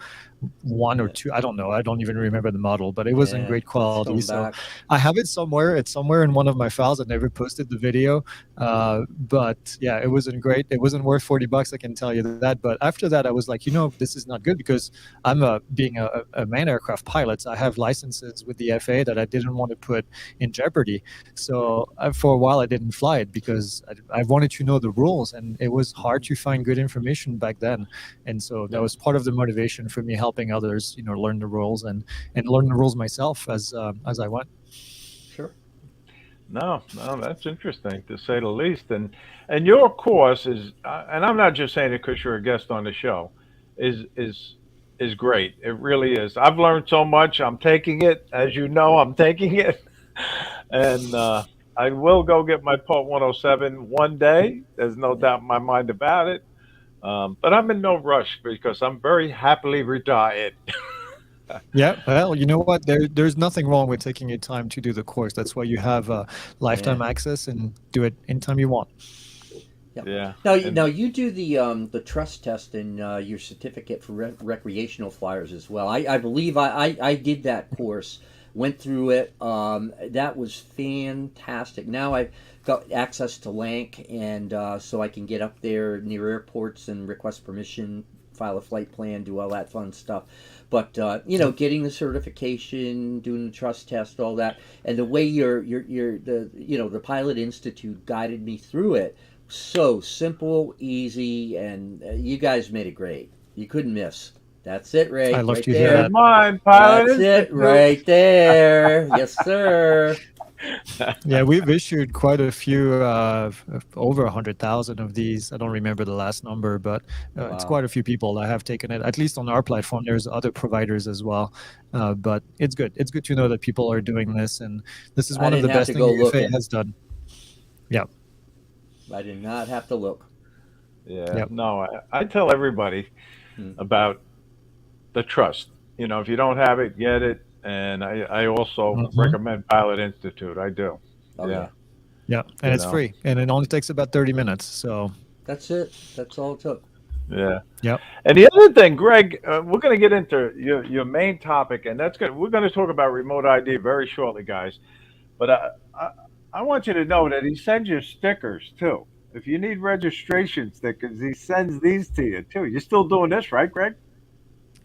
E: 1 or 2, I don't know, I don't even remember the model, but it was in great quality. So I have it somewhere. It's somewhere in one of my files. I never posted the video, but yeah, it wasn't great. It wasn't worth 40 bucks, I can tell you that. But after that, I was like, this is not good, because I'm being a manned aircraft pilot. I have licenses with the FAA that I didn't want to put in jeopardy. So for a while, I didn't fly it because I wanted to know the rules, and it was hard to find good information back then. And so that was part of the motivation for me helping others, learn the rules and learn the rules myself as I went.
F: Sure.
A: No, that's interesting to say the least. And your course is, and I'm not just saying it because you're a guest on the show, is great. It really is. I've learned so much. I'm taking it, as you know, I'm taking it, and I will go get my Part 107 one day. There's no doubt in my mind about it. But I'm in no rush because I'm very happily retired.
E: Yeah, well, you know what? There's nothing wrong with taking your time to do the course. That's why you have lifetime access and do it anytime you want.
A: Yeah.
F: Now you do the trust test and your certificate for recreational flyers as well. I believe I did that course, went through it. That was fantastic. Now I've got access to LANC, and so I can get up there near airports and request permission, file a flight plan, do all that fun stuff. But getting the certification, doing the trust test, all that, and the way the Pilot Institute guided me through it, so simple, easy, and you guys made it great. You couldn't miss. That's it, Ray.
E: I love
F: right
E: to
F: there.
E: hear that.
A: Mine, Pilot
F: That's it,
A: Institute.
F: right there. Yes, sir.
E: Yeah, we've issued quite a few, over 100,000 of these. I don't remember the last number, but it's quite a few people that have taken it, at least on our platform. There's other providers as well, but it's good. It's good to know that people are doing this, and this is one of the best things the FAA has done. Yeah.
F: I did not have to look.
A: Yeah.
E: Yep.
A: No, I tell everybody about the trust. If you don't have it, get it. And I also recommend Pilot Institute. I do.
F: Oh, yeah.
E: Yeah, and it's free, and it only takes about 30 minutes. So
F: that's it. That's all it took.
A: Yeah.
E: Yep.
A: And the other thing, Greg, we're going to get into your main topic, and that's good. We're going to talk about remote ID very shortly, guys. But I want you to know that he sends you stickers too. If you need registration stickers, he sends these to you too. You're still doing this, right, Greg?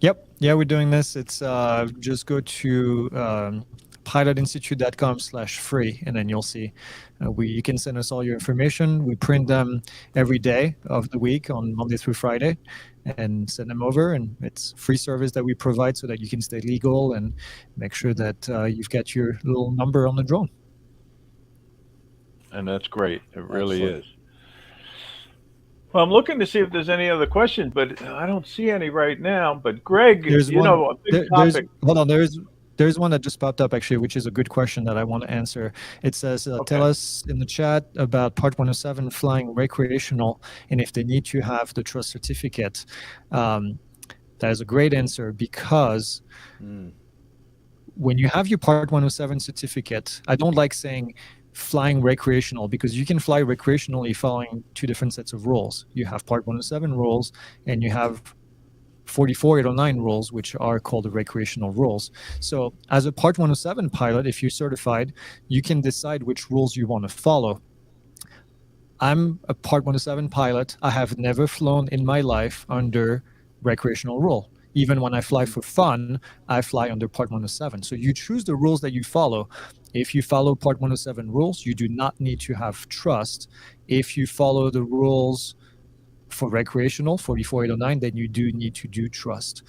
E: Yep. Yeah, we're doing this. It's just go to pilotinstitute.com/free, and then you'll see you can send us all your information. We print them every day of the week on Monday through Friday and send them over, and it's free service that we provide so that you can stay legal and make sure that you've got your little number on the drone.
A: And that's great. It really is. Well, I'm looking to see if there's any other questions, but I don't see any right now. But Greg,
E: there's
A: a big topic.
E: Hold on, there's one that just popped up actually, which is a good question that I want to answer. It says, tell us in the chat about Part 107 flying recreational, and if they need to have the trust certificate. That is a great answer, because when you have your Part 107 certificate, I don't like saying flying recreational, because you can fly recreationally following two different sets of rules. You have Part 107 rules, and you have 44809 rules, which are called the recreational rules. So as a Part 107 pilot, if you're certified, you can decide which rules you want to follow. I'm a Part 107 pilot. I have never flown in my life under recreational rule. Even when I fly for fun, I fly under Part 107. So you choose the rules that you follow. If you follow Part 107 rules, you do not need to have trust. If you follow the rules for recreational, 44809, then you do need to do trust.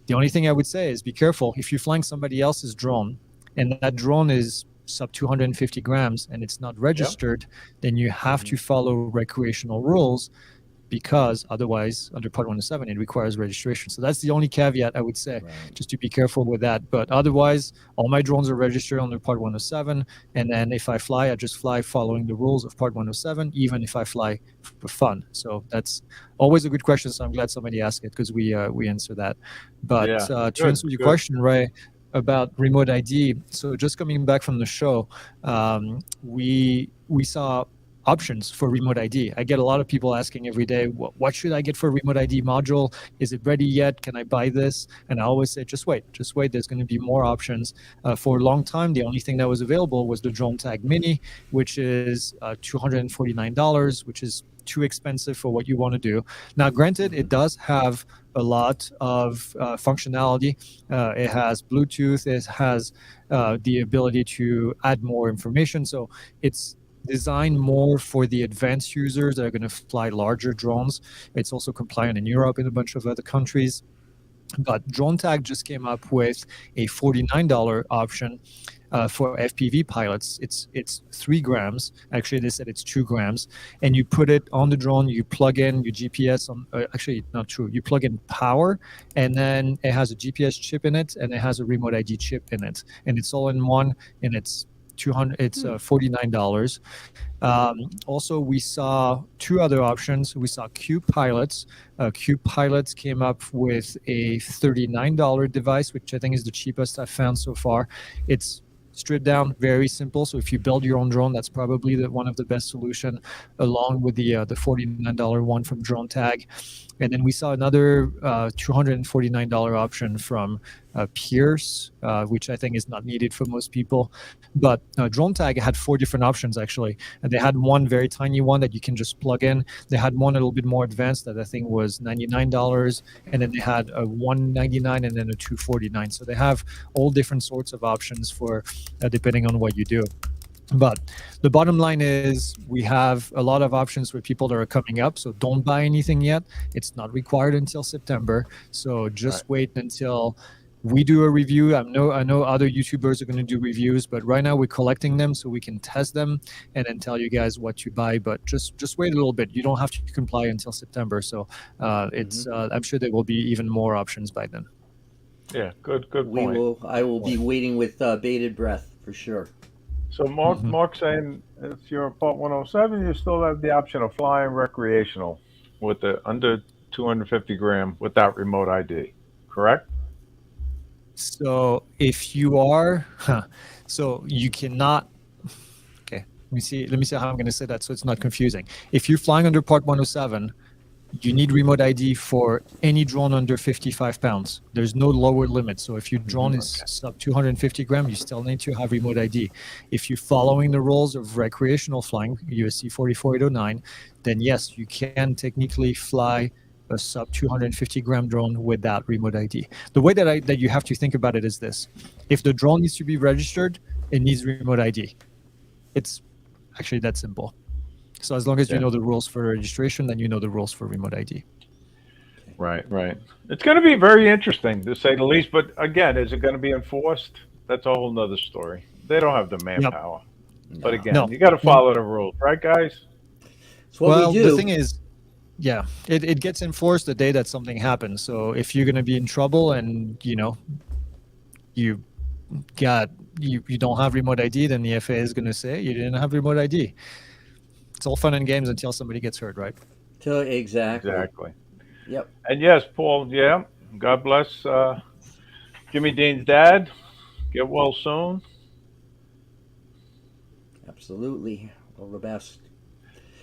E: The only thing I would say is be careful. If you're flying somebody else's drone, and that drone is sub 250 grams and it's not
A: Yep.
E: registered, then you have to follow recreational rules, because otherwise under Part 107 it requires registration. So that's the only caveat I would say,
F: Right.
E: just to be careful with that. But otherwise, all my drones are registered under Part 107, and then if I fly, I just fly following the rules of Part 107, even if I fly for fun. So that's always a good question, so I'm glad somebody asked it, because we answer that. But
A: Yeah.
E: to
A: Good.
E: answer your
A: Good.
E: question, Ray, about remote ID, so just coming back from the show, we saw options for remote ID. I get a lot of people asking every day, what should I get for a remote ID module? Is it ready yet? Can I buy this? And I always say, just wait. There's going to be more options. For a long time, the only thing that was available was the Drone Tag Mini, which is $249, which is too expensive for what you want to do. Now, granted, it does have a lot of functionality. It has Bluetooth. It has the ability to add more information. So it's designed more for the advanced users that are going to fly larger drones. It's also compliant in Europe and a bunch of other countries. But Drone Tag just came up with a $49 option for FPV pilots. It's 3 grams. Actually, they said it's 2 grams. And you put it on the drone, you plug in your GPS on, actually, not true. You plug in power, and then it has a GPS chip in it, and it has a remote ID chip in it. And it's all in one, and it's $49. Also, we saw 2 other options. We saw Cube Pilots. Cube Pilots came up with a $39 device, which I think is the cheapest I've found so far. It's stripped down, very simple. So if you build your own drone, that's probably one of the best solution, along with the $49 one from Drone Tag. And then we saw another $249 option from Pierce, which I think is not needed for most people. But Drone Tag had 4 different options, actually. And they had one very tiny one that you can just plug in. They had one a little bit more advanced that I think was $99. And then they had a $199 and then a $249. So they have all different sorts of options for depending on what you do. But the bottom line is we have a lot of options for people that are coming up. So don't buy anything yet. It's not required until September. So just wait until we do a review. I know other YouTubers are going to do reviews, but right now we're collecting them so we can test them and then tell you guys what to buy. But just wait a little bit. You don't have to comply until September. So I'm sure there will be even more options by then.
A: Yeah. Good point.
F: I will be waiting with bated breath for sure.
A: So Mark's saying if you're in Part 107, you still have the option of flying recreational with the under 250 gram without remote ID. Correct?
E: So if you are, so you cannot. Okay, let me see how I'm going to say that so it's not confusing. If you're flying under Part 107, you need remote ID for any drone under 55 pounds. There's no lower limit. So if your drone is sub 250 grams, you still need to have remote ID. If you're following the rules of recreational flying, USC 44809, then yes, you can technically fly a sub 250 gram drone without remote ID. The way that you have to think about it is this. If the drone needs to be registered, it needs remote ID. It's actually that simple. So as long as you know the rules for registration, then you know the rules for remote ID.
A: Right. It's going to be very interesting, to say the least. But again, is it going to be enforced? That's a whole nother story. They don't have the manpower.
F: No.
A: But again, you got to follow the rules, right, guys?
F: It's what we do.
E: The thing is, it gets enforced the day that something happens. So if you're going to be in trouble and you don't have remote ID, then the FAA is going to say you didn't have remote ID. It's all fun and games until somebody gets hurt, right?
F: Exactly. Yep.
A: And yes, Paul, God bless Jimmy Dean's dad. Get well soon.
F: Absolutely. All the best.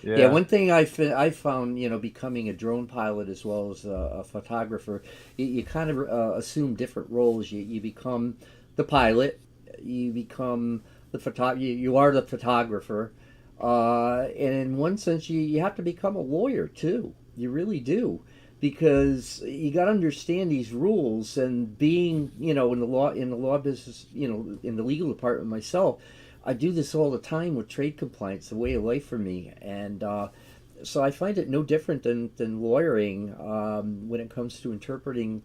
A: Yeah.
F: One thing I found, becoming a drone pilot as well as a photographer, you kind of assume different roles. You become the pilot, you become the you are the photographer. And in one sense, you have to become a lawyer too. You really do, because you got to understand these rules. And being, in the law business, in the legal department myself, I do this all the time with trade compliance, the way of life for me. And So I find it no different than lawyering when it comes to interpreting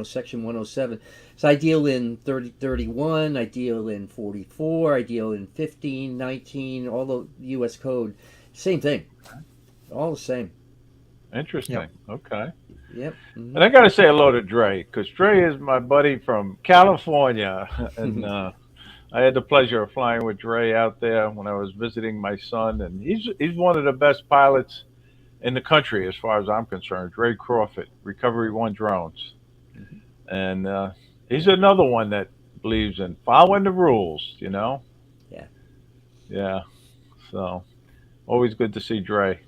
F: Section 107. So I deal in 3031, I deal in 44, I deal in 15, 19, all the U.S. code. Same thing, all the same.
E: Yep.
A: Interesting. Okay.
F: Yep. Hmm.
A: And I got to say hello to Dre because Dre is my buddy from California, and I had the pleasure of flying with Dre out there when I was visiting my son, and he's one of the best pilots in the country as far as I'm concerned. Dre Crawford, Recovery One Drones, and he's another one that believes in following the rules.
F: Yeah.
A: Yeah. So always good to see Dre.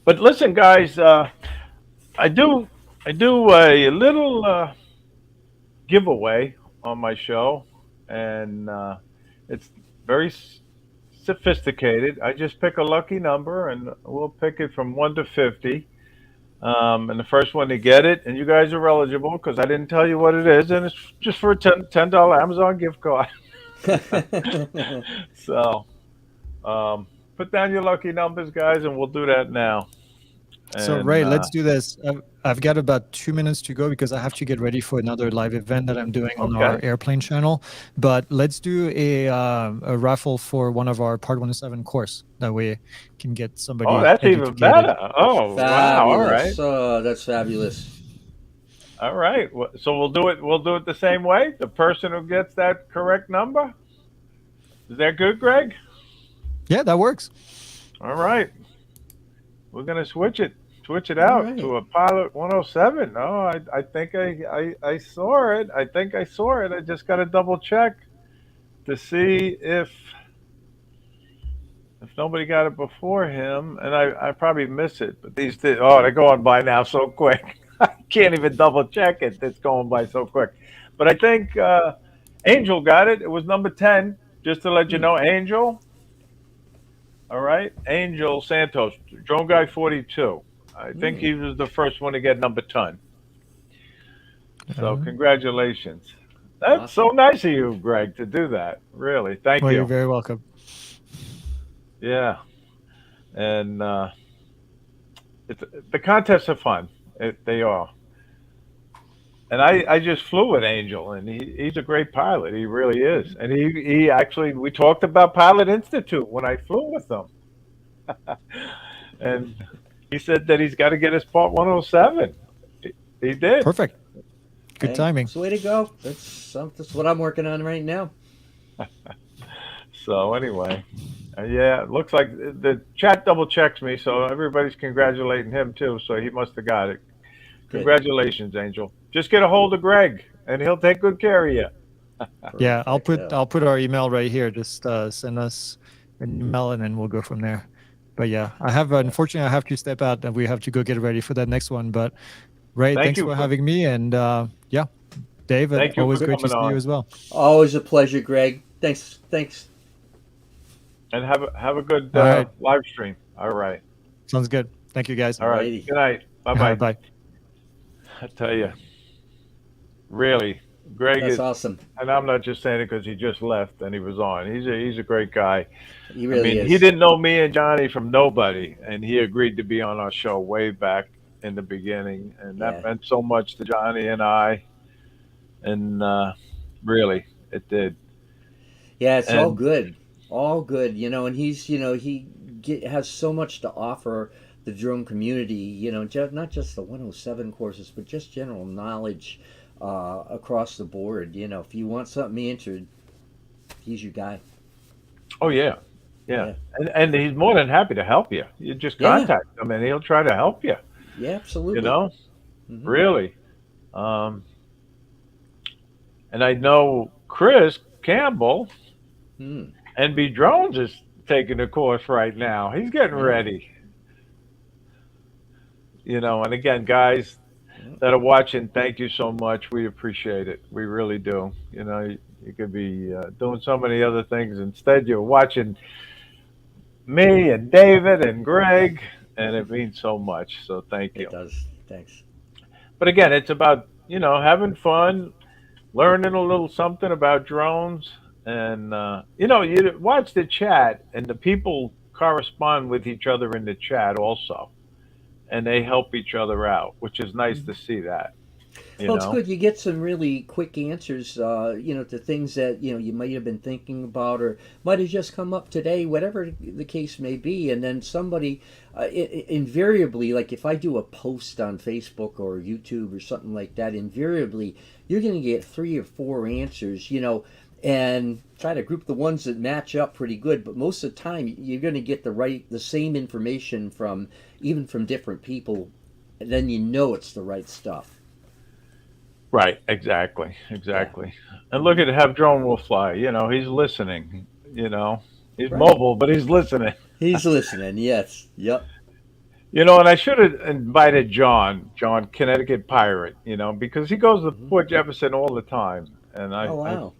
A: But listen, guys, I do I do a little giveaway on my show, and it's very sophisticated. I just pick a lucky number, and we'll pick it from 1 to 50. And the first one to get it, and you guys are eligible because I didn't tell you what it is, and it's just for a $10 Amazon gift card. So put down your lucky numbers, guys, and we'll do that now.
E: So
A: And
E: Ray, let's do this. I've got about 2 minutes to go because I have to get ready for another live event that I'm doing on our
A: okay,
E: airplane channel. But let's do a raffle for one of our Part 107 course. That way, can get
A: oh,
E: somebody
A: that's even
E: educated.
A: better. Oh, wow! All right.
F: Fabulous. Oh, that's fabulous.
A: All right. So we'll do it. We'll do it the same way. The person who gets that correct number. Is that good, Greg?
E: Yeah, that works.
A: All right. We're gonna switch it
F: All
A: out
F: right.
A: to a Pilot 107. Oh, I think I saw it. I think I saw it. I just got to double check to see if nobody got it before him, and I probably miss it. But they're going by now so quick. I can't even double check it. It's going by so quick. But I think Angel got it. It was number 10. Just to let you
F: Hmm.
A: know, Angel. All right, Angel Santos, Drone Guy 42. I think
F: Hmm.
A: he was the first one to get number 10. So
E: Um,
A: congratulations. That's so
F: Awesome.
A: nice of you, Greg, to do that. Really, thank
E: well, you're
A: you.
E: very welcome.
A: Yeah, and it's, the contests are fun. They are. And I just flew with Angel, and he's a great pilot. He really is. And he actually, we talked about Pilot Institute when I flew with him. And he said that he's got to get his Part 107. He did.
E: Perfect. Good
F: Hey,
E: timing.
F: that's the way to go. That's what I'm working on right now.
A: So, anyway, yeah, it looks like the chat double checks me, so everybody's congratulating him too. So he must have got it.
F: Good.
A: Congratulations, Angel. Just get a hold of Greg, and he'll take good care of you.
E: Yeah, I'll
F: Perfect.
E: put our email right here. Just send us an email, and then we'll go from there. But yeah, unfortunately I have to step out, and we have to go get ready for that next one. But Ray,
A: Thank
E: thanks
A: you
E: for
A: for
E: having me, and yeah, David,
A: thank you
E: always
A: for
E: great to
A: coming
E: see you
A: on,
E: as well.
F: Always a pleasure, Greg. Thanks. Thanks.
A: and have a good
E: All right,
A: live stream. All right,
E: sounds good. Thank you, guys.
A: all right.
F: Alrighty.
A: Good night. Bye bye.
E: Bye.
A: I tell you, really, Greg
F: That's
A: is,
F: awesome.
A: and I'm not just saying it because he just left and he was on. He's a great guy.
F: He
A: I
F: really
A: mean, he
F: is.
A: didn't know me and Johnny from nobody, and he agreed to be on our show way back in the beginning, and that
F: Yeah.
A: meant so much to Johnny and I, and really, it did.
F: Yeah. It's all
A: And
F: good. All good. And has so much to offer the drone community. Not just the 107 courses, but just general knowledge across the board. If you want something answered, he's your guy.
A: oh yeah, yeah,
F: Yeah.
A: and he's more than happy to help you. You just
F: Yeah.
A: contact him, and he'll try to help you.
F: Yeah.
A: You
F: Absolutely.
A: know,
F: Hmm.
A: really. Um, and I know Chris Campbell,
F: Hmm.
A: NB Drones, is taking the course right now. He's getting
F: Yeah.
A: ready. And again, guys
F: Yeah.
A: that are watching, thank you so much. We appreciate it. We really do. You could be doing so many other things. Instead, you're watching me and David and Greg, and it means so much. So thank
F: It
A: you.
F: does. Thanks.
A: But again, it's about, having fun, learning a little something about drones. And, you watch the chat and the people correspond with each other in the chat also, and they help each other out, which is nice to
F: Mhm.
A: see that. You
F: Well, it's
A: know.
F: good. You get some really quick answers, to things that you might have been thinking about or might have just come up today, whatever the case may be. And then somebody, invariably, like if I do a post on Facebook or YouTube or something like that, invariably you're going to get three or four answers, and try to group the ones that match up pretty good. But most of the time, you're going to get the same information from even from different people. And then it's the right stuff.
A: Right. Exactly.
F: Yeah.
A: Exactly. And look
F: Hmm.
A: at Have Drone Will Fly. He's listening. He's
F: Right.
A: mobile, but he's listening.
F: He's listening. Yes. Yep.
A: And I should have invited John, Connecticut Pirate, because he goes to
F: Hmm.
A: Port Jefferson all the time. And
F: Oh
A: I
F: wow.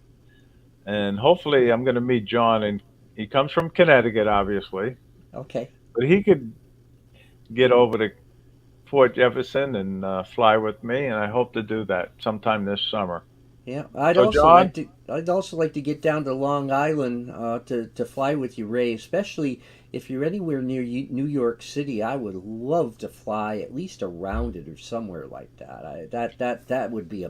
A: and hopefully I'm going to meet John, and he comes from Connecticut, obviously,
F: Okay.
A: but he could get over to Fort Jefferson and fly with me, and I hope to do that sometime this summer.
F: Yeah.
A: So, John,
F: I'd also like to get down to Long Island to fly with you, Ray. Especially if you're anywhere near New York City, I would love to fly at least around it or somewhere like that. That would be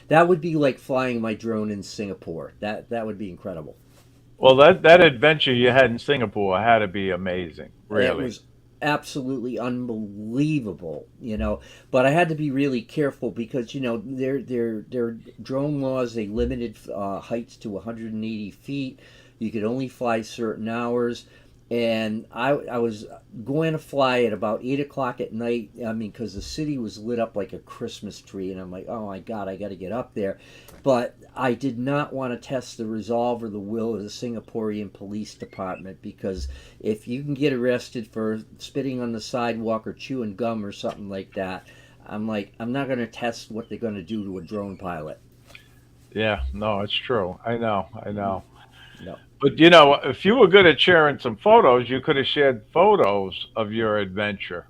F: that would be like flying my drone in Singapore. That would be incredible.
A: well, that adventure you had in Singapore had to be amazing,
F: It
A: really.
F: was absolutely unbelievable, but I had to be really careful because their drone laws, they limited heights to 180 feet. You could only fly certain hours, and I was going to fly at about 8 o'clock at night. I mean, because the city was lit up like a Christmas tree, and I'm like, oh my god, I got to get up there. But I did not want to test the resolve or the will of the Singaporean police department, because if you can get arrested for spitting on the sidewalk or chewing gum or something like that, I'm like, I'm not going to test what they're going to do to a drone pilot.
A: Yeah, no, it's true. I know, I
F: Mm-mm.
A: know.
F: No.
A: But if you were good at sharing some photos, you could have shared photos of your adventure.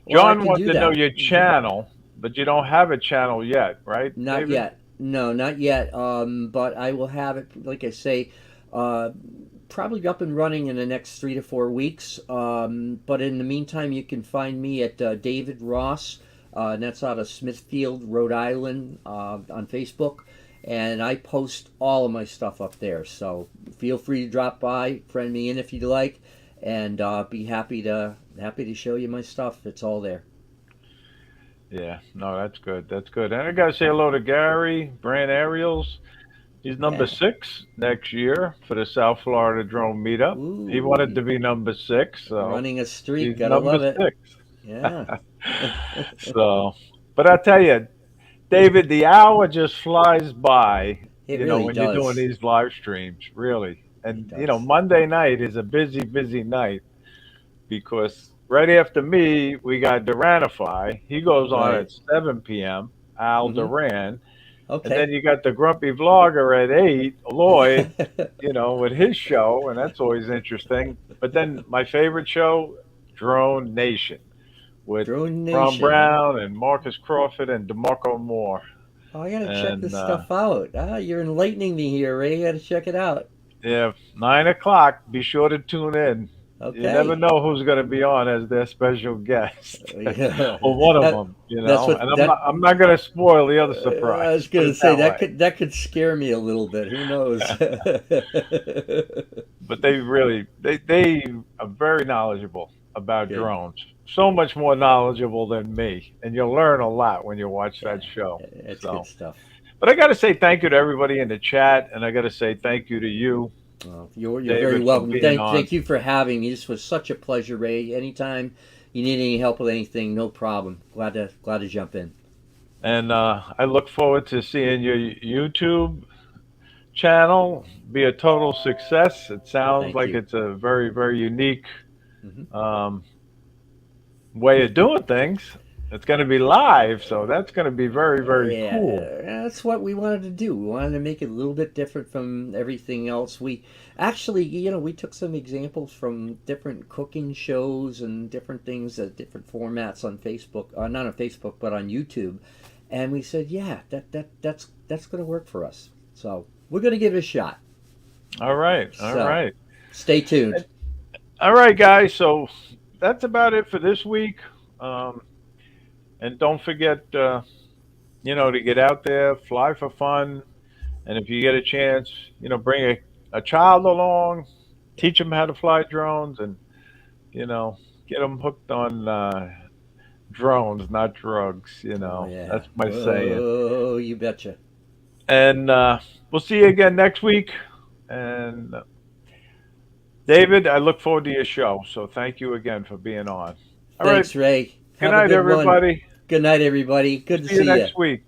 F: Well, I
A: John
F: can
A: wants
F: do
A: to know
F: that.
A: your
F: Hmm.
A: channel, but you don't have a channel yet, right,
F: Not
A: David?
F: yet. No, not yet. But I will have it, like I say, uh, probably up and running in the next 3 to 4 weeks. But in the meantime, you can find me at David Ross, and that's out of Smithfield, Rhode Island, on Facebook. And I post all of my stuff up there. So feel free to drop by, friend me in if you'd like, and be happy to show you my stuff. It's all there.
A: Yeah, no, that's good. That's good. And I gotta say hello to Gary, Brand Aerials. He's number
F: Yeah.
A: 6 next year for the South Florida Drone Meetup. He
F: Ooh,
A: wanted to be number 6, so
F: running a streak.
A: he's
F: Gotta
A: number
F: love it.
A: 6.
F: Yeah.
A: So, but I tell you, David, the hour just flies by,
F: It really
A: when you're doing
F: does.
A: these live streams, really.
F: It
A: And,
F: does.
A: Monday night is a busy, busy night because right after me, we got Duranify. He goes on
F: Right.
A: at 7 p.m., Al
F: Mm-hmm.
A: Duran. And
F: Okay.
A: then you got the grumpy vlogger at 8, Lloyd, with his show, and that's always interesting. But then my favorite show, Drone Nation, with
F: Drone
A: Ron
F: Nation, huh?
A: Brown and Marcus Crawford and DeMarco Moore.
F: Oh, I gotta check
A: And
F: this stuff out. Ah, you're enlightening me here, Ray. I gotta check it out.
A: yeah, 9 o'clock. Be sure to tune in. You never
F: Okay.
A: know who's going to be on as their special guest,
F: Yeah.
A: or one of
F: That,
A: them.
F: that's
A: And
F: what
A: I'm not.
F: that.
A: I'm not going to spoil the other surprise.
F: I was
A: Put
F: gonna
A: it
F: say
A: that
F: that
A: way.
F: could scare me a little bit. Who knows?
A: But they are very knowledgeable about
F: Good.
A: drones. So much more knowledgeable than me, and you'll learn a lot when you watch that
F: Yeah,
A: show.
F: it's good
A: So,
F: stuff.
A: but I got to say thank you to everybody in the chat, and I got to say thank you to you,
F: Well, you're very
A: David, for
F: welcome.
A: being on.
F: Thank you for having me. This was such a pleasure, Ray. Anytime you need any help with anything, no problem. Glad to jump in.
A: And I look forward to seeing your YouTube channel be a total success. It sounds
F: Thank
A: like
F: you.
A: it's a very, very unique
F: Hmm.
A: um, way of doing things. It's going to be live, so that's going to be very, very cool.
F: Yeah, that's what we wanted to do. We wanted to make it a little bit different from everything else. We actually, we took some examples from different cooking shows and different things at different formats on Facebook, not on Facebook, but on YouTube. And we said, yeah, that's going to work for us. So we're going to give it a shot.
A: All right, all
F: So
A: right.
F: stay tuned.
A: All right, guys. So that's about it for this week. Um, and don't forget, to get out there, fly for fun. And if you get a chance, bring a child along, teach them how to fly drones, and, you know, get them hooked on drones, not drugs.
F: Oh yeah.
A: That's my saying.
F: Oh, you betcha.
A: And we'll see you again next week. And David, I look forward to your show. So thank you again for being on. All right.
F: Thanks, Ray.
A: Good
F: Have a
A: night,
F: good one.
A: everybody.
F: Good night, everybody.
A: We'll
F: Good to
A: see you
F: see you.
A: next week.